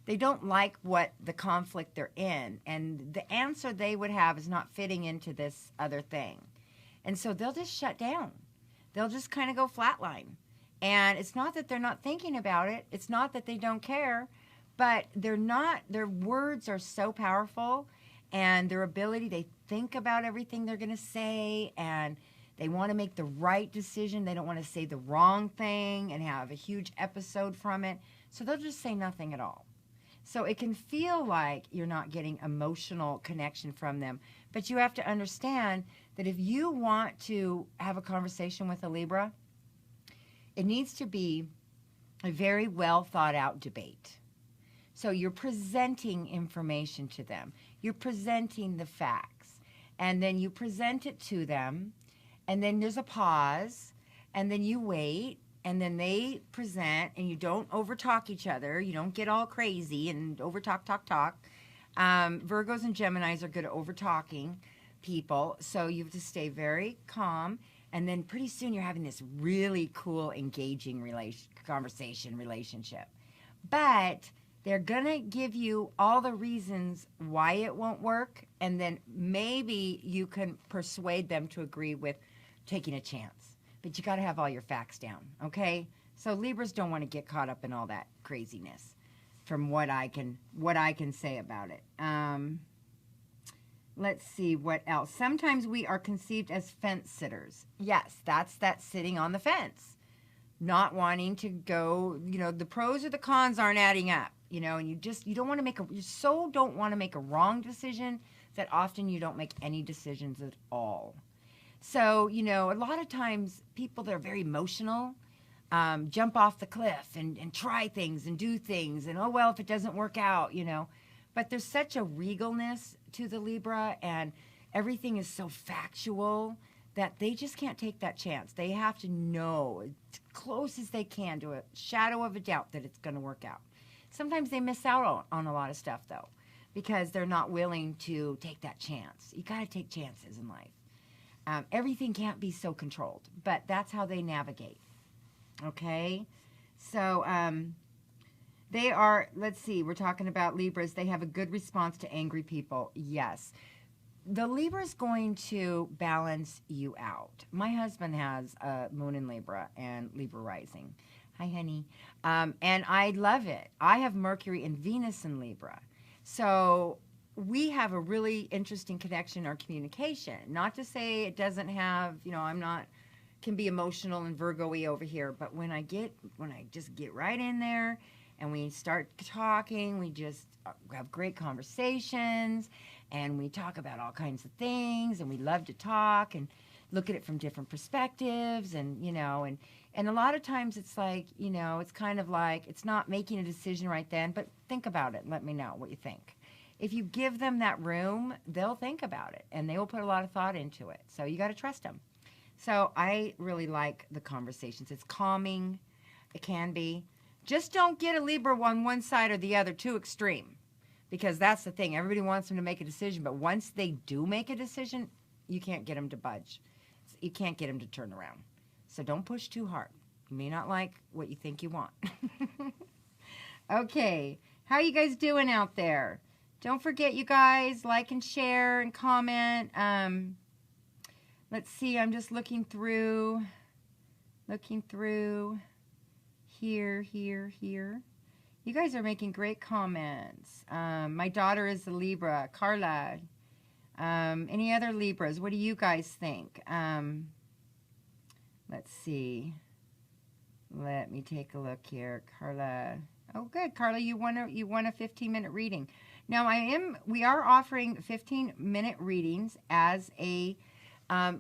They don't like what the conflict they're in, and the answer they would have is not fitting into this other thing. And so they'll just shut down. They'll just kind of go flatline. And it's not that they're not thinking about it. It's not that they don't care, but their words are so powerful, and their ability, they think about everything they're going to say, and they want to make the right decision. They don't want to say the wrong thing and have a huge episode from it. So they'll just say nothing at all. So it can feel like you're not getting emotional connection from them. But you have to understand that if you want to have a conversation with a Libra, it needs to be a very well thought out debate. So you're presenting information to them. You're presenting the facts. And then you present it to them. And then there's a pause. And then you wait. And then they present. And you don't overtalk each other. You don't get all crazy and overtalk. Virgos and Geminis are good at over-talking people, so you have to stay very calm. And then pretty soon you're having this really cool, engaging relationship. But they're going to give you all the reasons why it won't work, and then maybe you can persuade them to agree with taking a chance. But you got to have all your facts down, okay? So Libras don't want to get caught up in all that craziness from what I can say about it. Let's see what else. Sometimes we are conceived as fence sitters. Yes, that's that sitting on the fence, not wanting to go, the pros or the cons aren't adding up, and you don't want to you so don't want to make a wrong decision that often you don't make any decisions at all. So, a lot of times people that are very emotional jump off the cliff and try things and do things and, oh, well, if it doesn't work out, But there's such a regalness to the Libra, and everything is so factual that they just can't take that chance. They have to know as close as they can to a shadow of a doubt that it's going to work out. Sometimes they miss out on a lot of stuff, though, because they're not willing to take that chance. You got to take chances in life. Everything can't be so controlled, but that's how they navigate. Okay? So, they are, let's see, we're talking about Libras. They have a good response to angry people. Yes. The Libra's going to balance you out. My husband has a Moon in Libra and Libra rising. Hi, honey. And I love it. I have Mercury and Venus in Libra. So we have a really interesting connection in our communication. Not to say it doesn't have, can be emotional and Virgo-y over here, but when I just get right in there, and we start talking, we just have great conversations, and we talk about all kinds of things, and we love to talk and look at it from different perspectives, and a lot of times it's like, it's kind of like, it's not making a decision right then, but think about it and let me know what you think. If you give them that room, they'll think about it, and they will put a lot of thought into it, so you got to trust them. So I really like the conversations. It's calming. It can be. Just don't get a Libra on one side or the other, too extreme, because that's the thing. Everybody wants them to make a decision, but once they do make a decision, you can't get them to budge. You can't get them to turn around. So don't push too hard. You may not like what you think you want. Okay, how are you guys doing out there? Don't forget, you guys, like and share and comment. Let's see, I'm just looking through. Here. You guys are making great comments. My daughter is a Libra. Carla. Any other Libras? What do you guys think? Let's see. Let me take a look here. Carla. Oh, good. Carla, you won a 15-minute reading. Now, we are offering 15-minute readings as a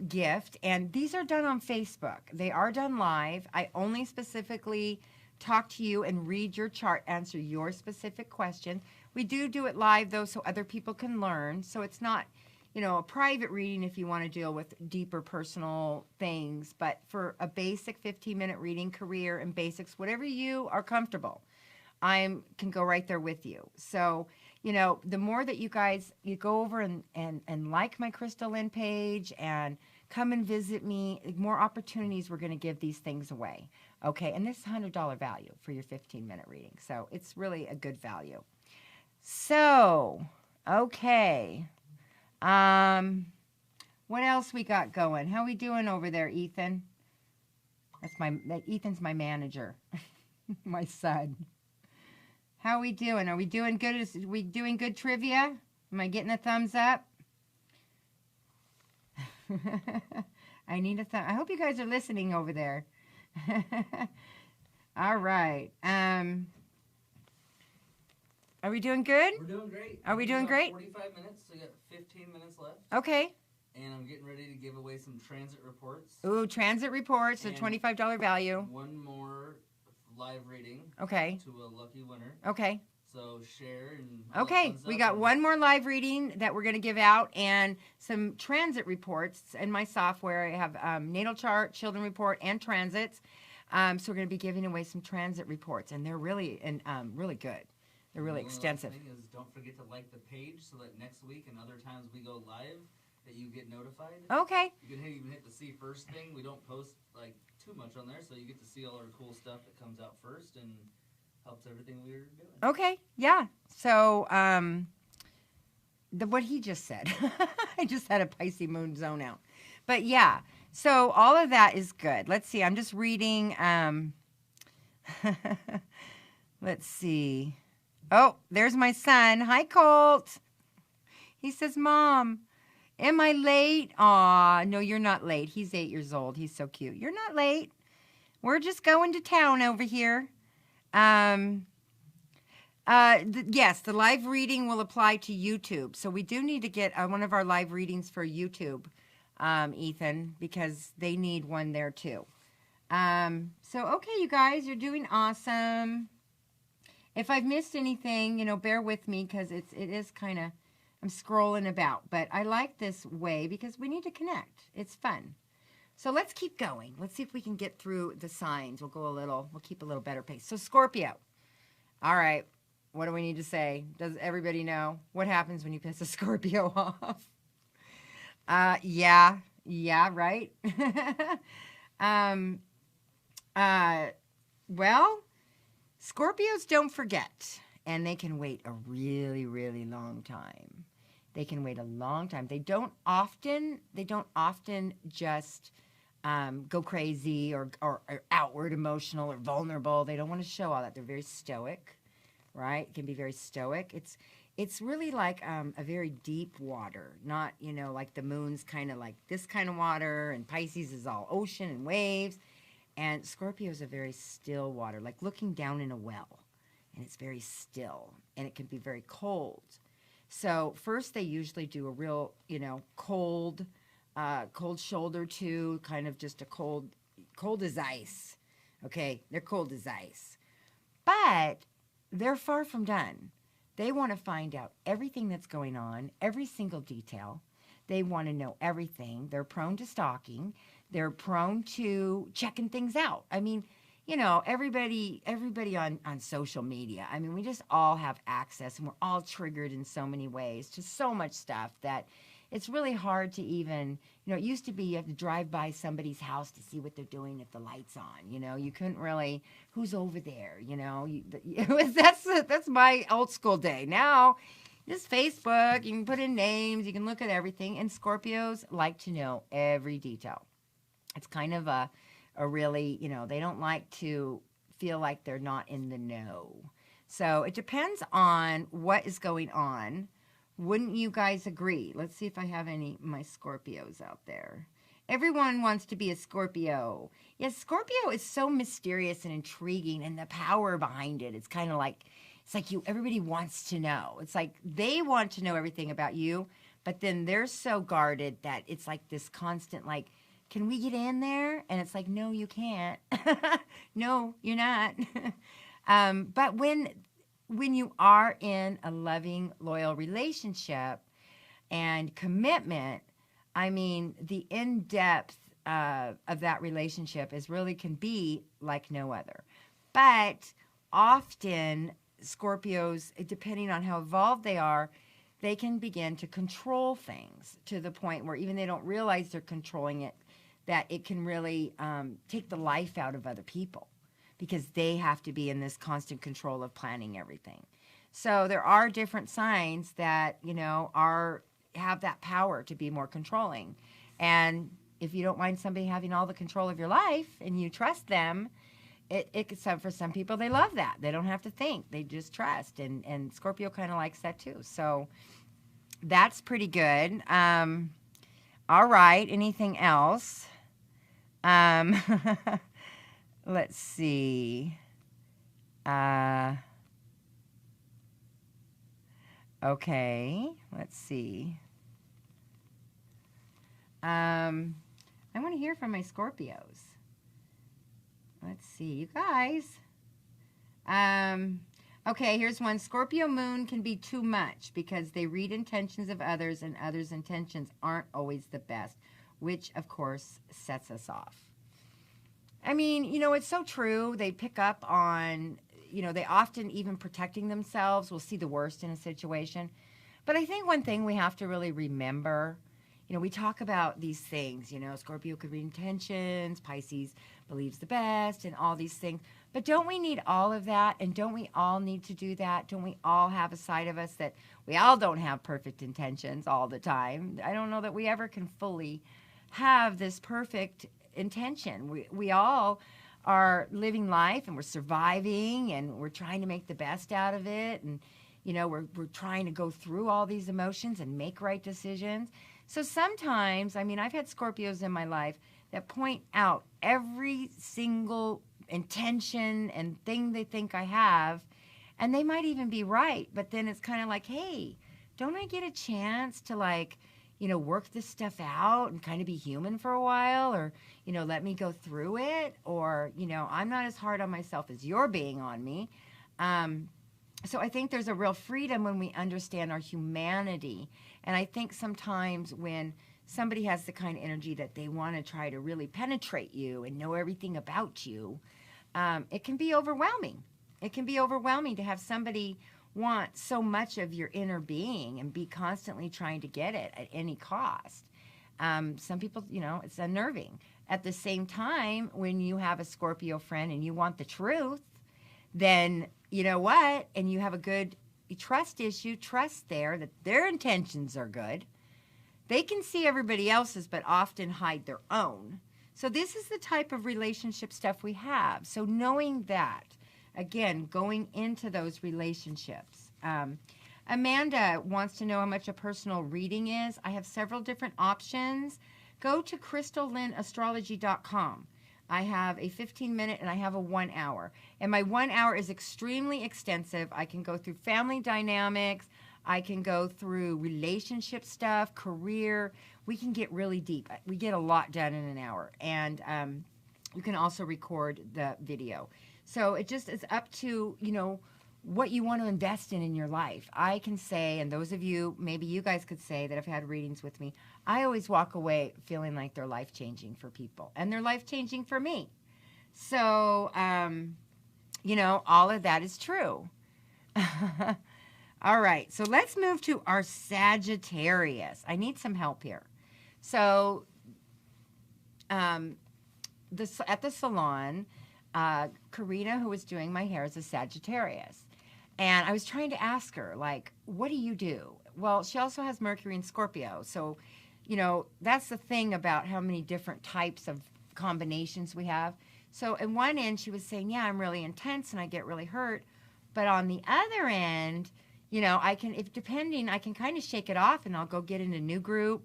gift, and these are done on Facebook. They are done live. I only specifically talk to you and read your chart, answer your specific question. We do it live, though, so other people can learn. So it's not, a private reading if you want to deal with deeper personal things. But for a basic 15-minute reading, career and basics, whatever you are comfortable, I can go right there with you. So, the more that you go over and like my Chrystal Lynn page and come and visit me, the more opportunities we're going to give these things away. Okay, and this is $100 value for your 15-minute reading. So it's really a good value. So, okay. What else we got going? How we doing over there, Ethan? Ethan's my manager, my son. How are we doing? Are we doing good? Are we doing good trivia? Am I getting a thumbs up? I need a thumb. I hope you guys are listening over there. All right. Are we doing good? We're doing great. Are we doing great? 45 minutes, so we got 15 minutes left. Okay. And I'm getting ready to give away some transit reports. Ooh, transit reports, a $25 value. One more live reading. Okay. To a lucky winner. Okay. So share and okay, we got one more live reading that we're going to give out and some transit reports in my software. I have natal chart, children report, and transits. So we're going to be giving away some transit reports, and they're really really good. They're really The only last extensive. thing is don't forget to like the page so that next week and other times we go live that you get notified. Okay. You can even hit the see first thing. We don't post like too much on there, so you get to see all our cool stuff that comes out first and helps everything we're doing. Okay. Yeah. So, what he just said, I just had a Pisces moon zone out. But yeah, so all of that is good. Let's see. I'm just reading. Let's see. Oh, there's my son. Hi, Colt. He says, Mom, am I late? Aw, no, you're not late. He's 8 years old. He's so cute. You're not late. We're just going to town over here. Yes, the live reading will apply to YouTube. So we do need to get one of our live readings for YouTube, Ethan, because they need one there too. Okay, you guys, you're doing awesome. If I've missed anything, bear with me because it is kind of, I'm scrolling about. But I like this way because we need to connect. It's fun. So let's keep going. Let's see if we can get through the signs. We'll keep a little better pace. So Scorpio. All right. What do we need to say? Does everybody know what happens when you piss a Scorpio off? Yeah, right. Well, Scorpios don't forget, and they can wait a really, really long time. They can wait a long time. They don't often just go crazy or outward emotional or vulnerable. They don't want to show all that. They're very stoic, right? It can be very stoic. It's really like a very deep water, not, like the moon's kind of like this kind of water, and Pisces is all ocean and waves. And Scorpio is a very still water, like looking down in a well, and it's very still, and it can be very cold. So first they usually do a real, cold shoulder to kind of just a cold as ice. Okay, they're cold as ice. But they're far from done. They want to find out everything that's going on, every single detail. They want to know everything. They're prone to stalking. They're prone to checking things out. I mean, everybody on social media. I mean, we just all have access, and we're all triggered in so many ways to so much stuff that it's really hard to even, it used to be you have to drive by somebody's house to see what they're doing if the light's on. You couldn't really, who's over there, that's my old school day. Now, just Facebook, you can put in names, you can look at everything, and Scorpios like to know every detail. It's kind of a really, they don't like to feel like they're not in the know. So it depends on what is going on. Wouldn't you guys agree? Let's see if I have any of my Scorpios out there. Everyone wants to be a Scorpio. Yes, Scorpio is so mysterious and intriguing, and the power behind it. It's kind of like, everybody wants to know. It's like they want to know everything about you, but then they're so guarded that it's like this constant, like, can we get in there? And it's like, no, you can't. No, you're not. But when you are in a loving, loyal relationship and commitment, I mean, the in-depth of that relationship can be like no other. But often Scorpios, depending on how evolved they are, they can begin to control things to the point where even they don't realize they're controlling it, that it can really take the life out of other people because they have to be in this constant control of planning everything. So there are different signs that, have that power to be more controlling. And if you don't mind somebody having all the control of your life and you trust them, for some people, they love that. They don't have to think. They just trust. And Scorpio kind of likes that too. So that's pretty good. All right. Anything else? Let's see. Okay. Let's see. I want to hear from my Scorpios. Let's see, you guys. Okay, here's one. Scorpio moon can be too much because they read intentions of others and others' intentions aren't always the best, which, of course, sets us off. I mean, it's so true. They pick up on, they often, even protecting themselves, will see the worst in a situation. But I think one thing we have to really remember, we talk about these things, Scorpio could read intentions, Pisces believes the best, and all these things. But don't we need all of that? And don't we all need to do that? Don't we all have a side of us that we all don't have perfect intentions all the time? I don't know that we ever can fully have this perfect intention. We all are living life, and we're surviving, and we're trying to make the best out of it. And, we're trying to go through all these emotions and make right decisions. So sometimes, I've had Scorpios in my life that point out every single intention and thing they think I have, and they might even be right, but then it's kind of like, hey, don't I get a chance to work this stuff out and kind of be human for a while, or let me go through it, or I'm not as hard on myself as you're being on me. So I think there's a real freedom when we understand our humanity. And I think sometimes when somebody has the kind of energy that they want to try to really penetrate you and know everything about you, it can be overwhelming. It can be overwhelming to have somebody want so much of your inner being and be constantly trying to get it at any cost. Some people, it's unnerving. At the same time, when you have a Scorpio friend and you want the truth, then you know what? And you have a good trust issue, trust there that their intentions are good. They can see everybody else's, but often hide their own. So this is the type of relationship stuff we have. So knowing that, again, going into those relationships. Amanda wants to know how much a personal reading is. I have several different options. Go to ChrystalLynnAstrology.com. I have a 15-minute and I have a 1 hour. And my 1 hour is extremely extensive. I can go through family dynamics. I can go through relationship stuff, career. We can get really deep. We get a lot done in an hour. And you can also record the video. So it just is up to, what you want to invest in your life. I can say, and those of you, maybe you guys could say that have had readings with me, I always walk away feeling like they're life-changing for people. And they're life-changing for me. So, all of that is true. All right, so let's move to our Sagittarius. I need some help here. So, at the salon, Karina, who was doing my hair, is a Sagittarius. And I was trying to ask her, what do you do? Well, she also has Mercury in Scorpio. So, that's the thing about how many different types of combinations we have. So, in one end, she was saying, yeah, I'm really intense and I get really hurt. But on the other end, I can kind of shake it off and I'll go get in a new group.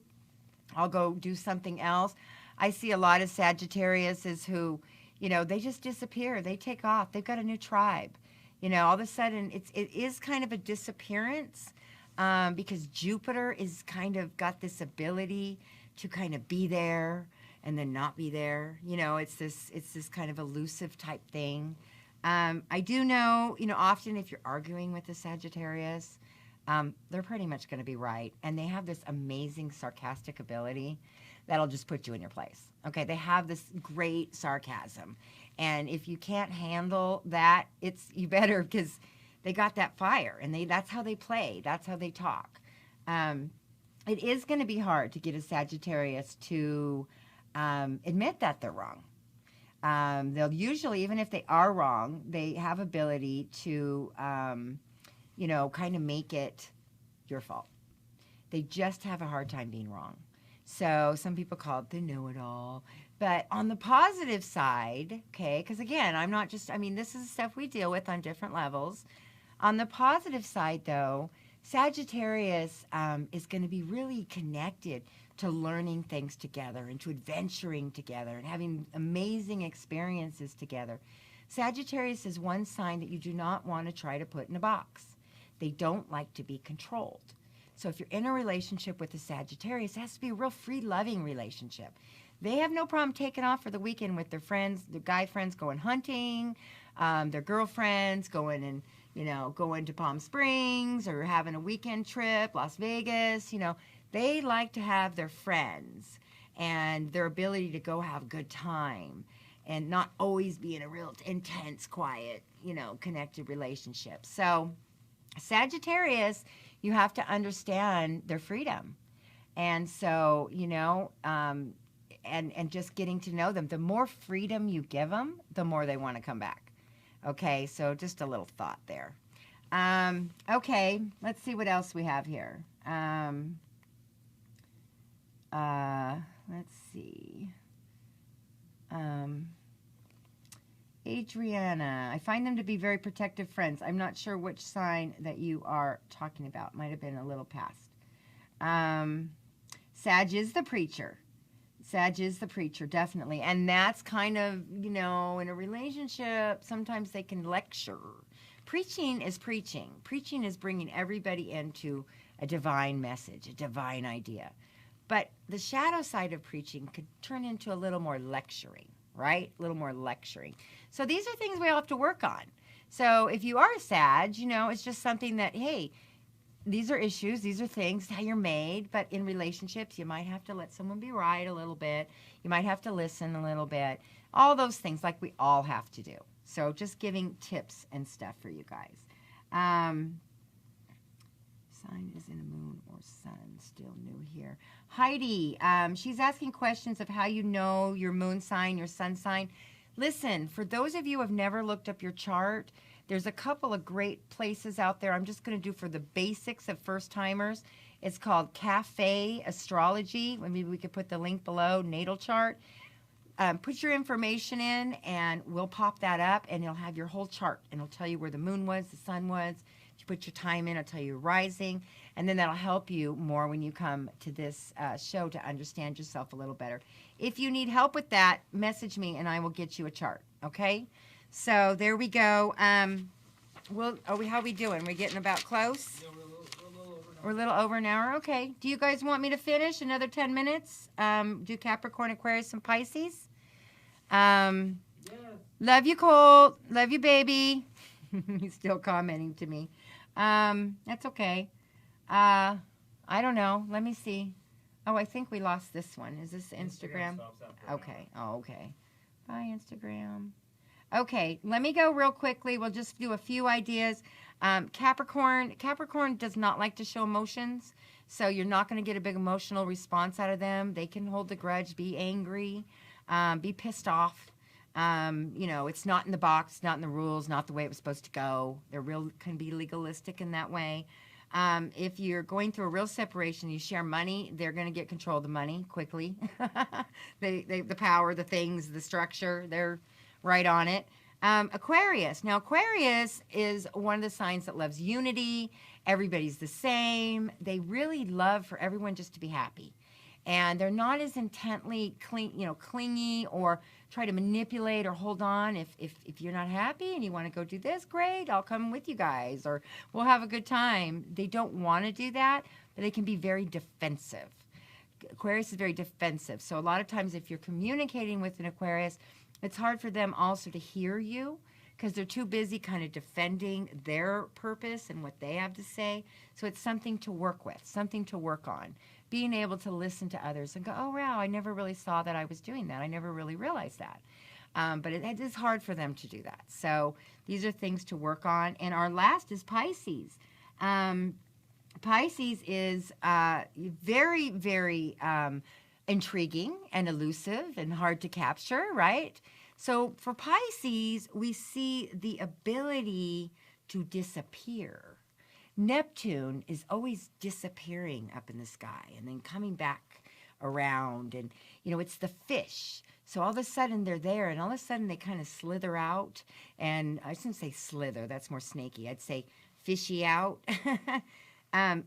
I'll go do something else. I see a lot of Sagittariuses who, they just disappear. They take off. They've got a new tribe. All of a sudden, it is kind of a disappearance because Jupiter is kind of got this ability to kind of be there and then not be there. It's this kind of elusive type thing. I do know, often if you're arguing with a Sagittarius, they're pretty much going to be right. And they have this amazing sarcastic ability that'll just put you in your place. Okay, they have this great sarcasm. And if you can't handle that, you better, because they got that fire and that's how they play. That's how they talk. It is going to be hard to get a Sagittarius to admit that they're wrong. They'll usually, even if they are wrong, they have ability to, kind of make it your fault. They just have a hard time being wrong. So some people call it the know-it-all. But on the positive side, okay, because again, this is stuff we deal with on different levels. On the positive side, though, Sagittarius is going to be really connected to learning things together and to adventuring together and having amazing experiences together. Sagittarius is one sign that you do not want to try to put in a box. They don't like to be controlled. So if you're in a relationship with a Sagittarius, it has to be a real free-loving relationship. They have no problem taking off for the weekend with their friends, their guy friends going hunting, their girlfriends going to Palm Springs or having a weekend trip, Las Vegas. They like to have their friends and their ability to go have a good time. and not always be in a real intense, quiet, connected relationship. So Sagittarius, you have to understand their freedom. And so, and just getting to know them. The more freedom you give them, the more they want to come back. Okay, so just a little thought there. Okay, let's see what else we have here. Let's see. Adriana, I find them to be very protective friends. I'm not sure which sign that you are talking about. Might have been a little past. Sag is the preacher. Sag is the preacher, definitely. And that's kind of, in a relationship, sometimes they can lecture. Preaching is preaching. Preaching is bringing everybody into a divine message, a divine idea. But the shadow side of preaching could turn into a little more lecturing, right? A little more lecturing. So these are things we all have to work on. So if you are a Sag, it's just something that, hey, these are issues, these are things, how you're made. But in relationships, you might have to let someone be right a little bit. You might have to listen a little bit. All those things like we all have to do. So just giving tips and stuff for you guys. Sign is in a moon or sun, still new here. Heidi, she's asking questions of how you know your moon sign, your sun sign. Listen, for those of you who have never looked up your chart, there's a couple of great places out there. I'm just going to do for the basics of first-timers. It's called Cafe Astrology. Maybe we could put the link below, natal chart. Put your information in, and we'll pop that up, and it'll have your whole chart. And it'll tell you where the moon was, the sun was. If you put your time in, it'll tell you rising. And then that'll help you more when you come to this show to understand yourself a little better. If you need help with that, message me, and I will get you a chart, okay? So there we go. How are we doing? We're getting about close? Yeah, we're We're a little over an hour. Okay. Do you guys want me to finish another 10 minutes? Do Capricorn, Aquarius, and Pisces? Yeah. Love you, Colt. Love you, baby. He's still commenting to me. That's okay. I don't know. Let me see. Oh, I think we lost this one. Is this Instagram? stops after Okay. Oh, okay. Bye, Instagram. Okay, let me go real quickly. We'll just do a few ideas. Capricorn does not like to show emotions, so you're not going to get a big emotional response out of them. They can hold a grudge, be angry, be pissed off. It's not in the box, not in the rules, not the way it was supposed to go. Can be legalistic in that way. If you're going through a real separation, you share money, they're going to get control of the money quickly. The power, the things, the structure, they're right on it. Aquarius. Now, Aquarius is one of the signs that loves unity. Everybody's the same. They really love for everyone just to be happy. And they're not as intently clingy or try to manipulate or hold on. If you're not happy and you want to go do this, great, I'll come with you guys, or we'll have a good time. They don't want to do that, but they can be very defensive. Aquarius is very defensive. So a lot of times if you're communicating with an Aquarius, it's hard for them also to hear you because they're too busy kind of defending their purpose and what they have to say. So it's something to work with, something to work on. Being able to listen to others and go, oh, wow, I never really saw that I was doing that. I never really realized that. But it is hard for them to do that. So these are things to work on. And our last is Pisces. Pisces is very, very intriguing and elusive and hard to capture, right? So for Pisces, we see the ability to disappear. Neptune is always disappearing up in the sky and then coming back around. And, it's the fish. So all of a sudden they're there and all of a sudden they kind of slither out. And I shouldn't say slither. That's more snaky. I'd say fishy out.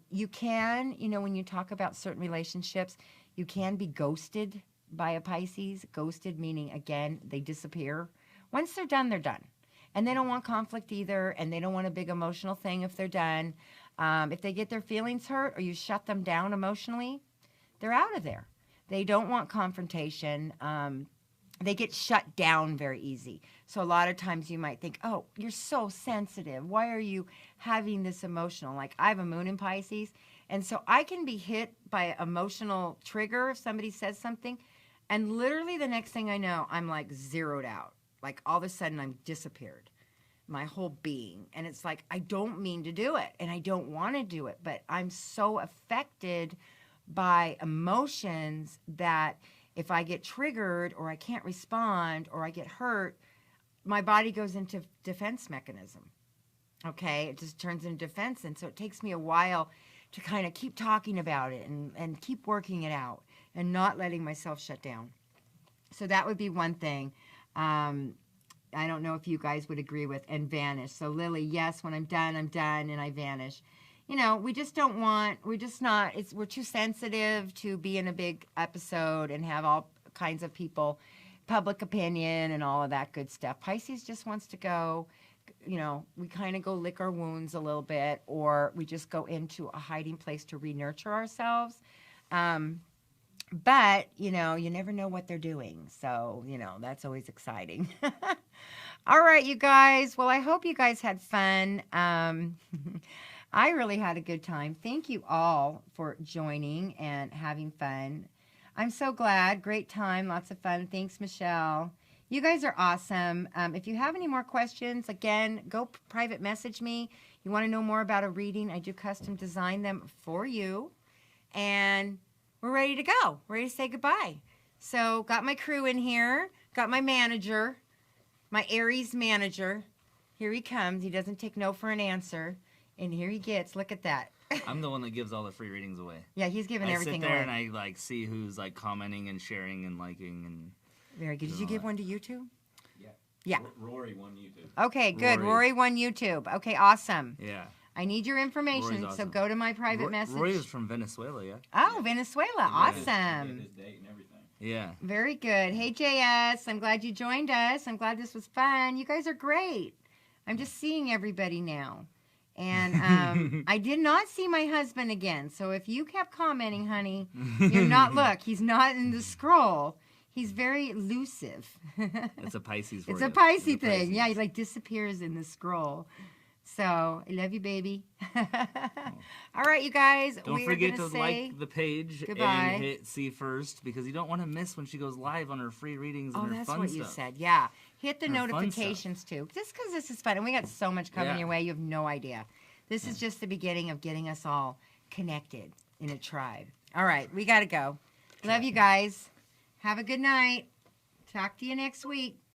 You can, when you talk about certain relationships, you can be ghosted by a Pisces. Ghosted meaning, again, they disappear. Once they're done, they're done. And they don't want conflict either, and they don't want a big emotional thing if they're done. If they get their feelings hurt or you shut them down emotionally, they're out of there. They don't want confrontation. They get shut down very easy. So a lot of times you might think, oh, you're so sensitive. Why are you having this emotional? Like I have a moon in Pisces, and so I can be hit by an emotional trigger if somebody says something, And literally the next thing I know, I'm like zeroed out. Like all of a sudden I'm disappeared, my whole being. And it's like, I don't mean to do it and I don't want to do it, but I'm so affected by emotions that if I get triggered or I can't respond or I get hurt, my body goes into defense mechanism. Okay, it just turns into defense. And so it takes me a while to kind of keep talking about it and keep working it out and not letting myself shut down. So that would be one thing. I don't know if you guys would agree with, and vanish. So Lily, yes, when I'm done, and I vanish. You know, we just don't want, we're just not, we're too sensitive to be in a big episode and have all kinds of people, public opinion and all of that good stuff. Pisces just wants to go, you know, we kind of go lick our wounds a little bit, or we just go into a hiding place to re-nurture ourselves. But, you know, you never know what they're doing. So, you know, that's always exciting. All right, you guys. Well, I hope you guys had fun. I really had a good time. Thank you all for joining and having fun. I'm so glad. Great time. Lots of fun. Thanks, Michelle. You guys are awesome. If you have any more questions, again, go private message me. You want to know more about a reading, I do custom design them for you. And we're ready to go. We're ready to say goodbye. So got my crew in here. Got my manager, my Aries manager. Here he comes. He doesn't take no for an answer. And here he gets. Look at that. I'm the one that gives all the free readings away. Yeah, he's giving everything away. I sit there and I like see who's like commenting and sharing and liking and. Very good. Did you give one to YouTube? Yeah. Yeah. Rory won YouTube. Okay, good. Rory won YouTube. Okay, awesome. Yeah. I need your information, awesome. So go to my private message. Rory is from Venezuela, yeah? Oh, Venezuela. Awesome. His date and everything. Yeah. Very good. Hey, JS. I'm glad you joined us. I'm glad this was fun. You guys are great. I'm just seeing everybody now. And I did not see my husband again. So if you kept commenting, honey, you're not, look, he's not in the scroll. He's very elusive. It's a Pisces for It's you. a Pisces thing. Yeah, he like disappears in the scroll. So, I love you, baby. All right, you guys. Don't forget to like the page goodbye. And hit see first because you don't want to miss when she goes live on her free readings and her fun stuff. Oh, that's what you said. Yeah. Hit the notifications, too. Just because this is fun. And we got so much coming your way, you have no idea. This is just the beginning of getting us all connected in a tribe. All right, we got to go. Love you guys. Have a good night. Talk to you next week.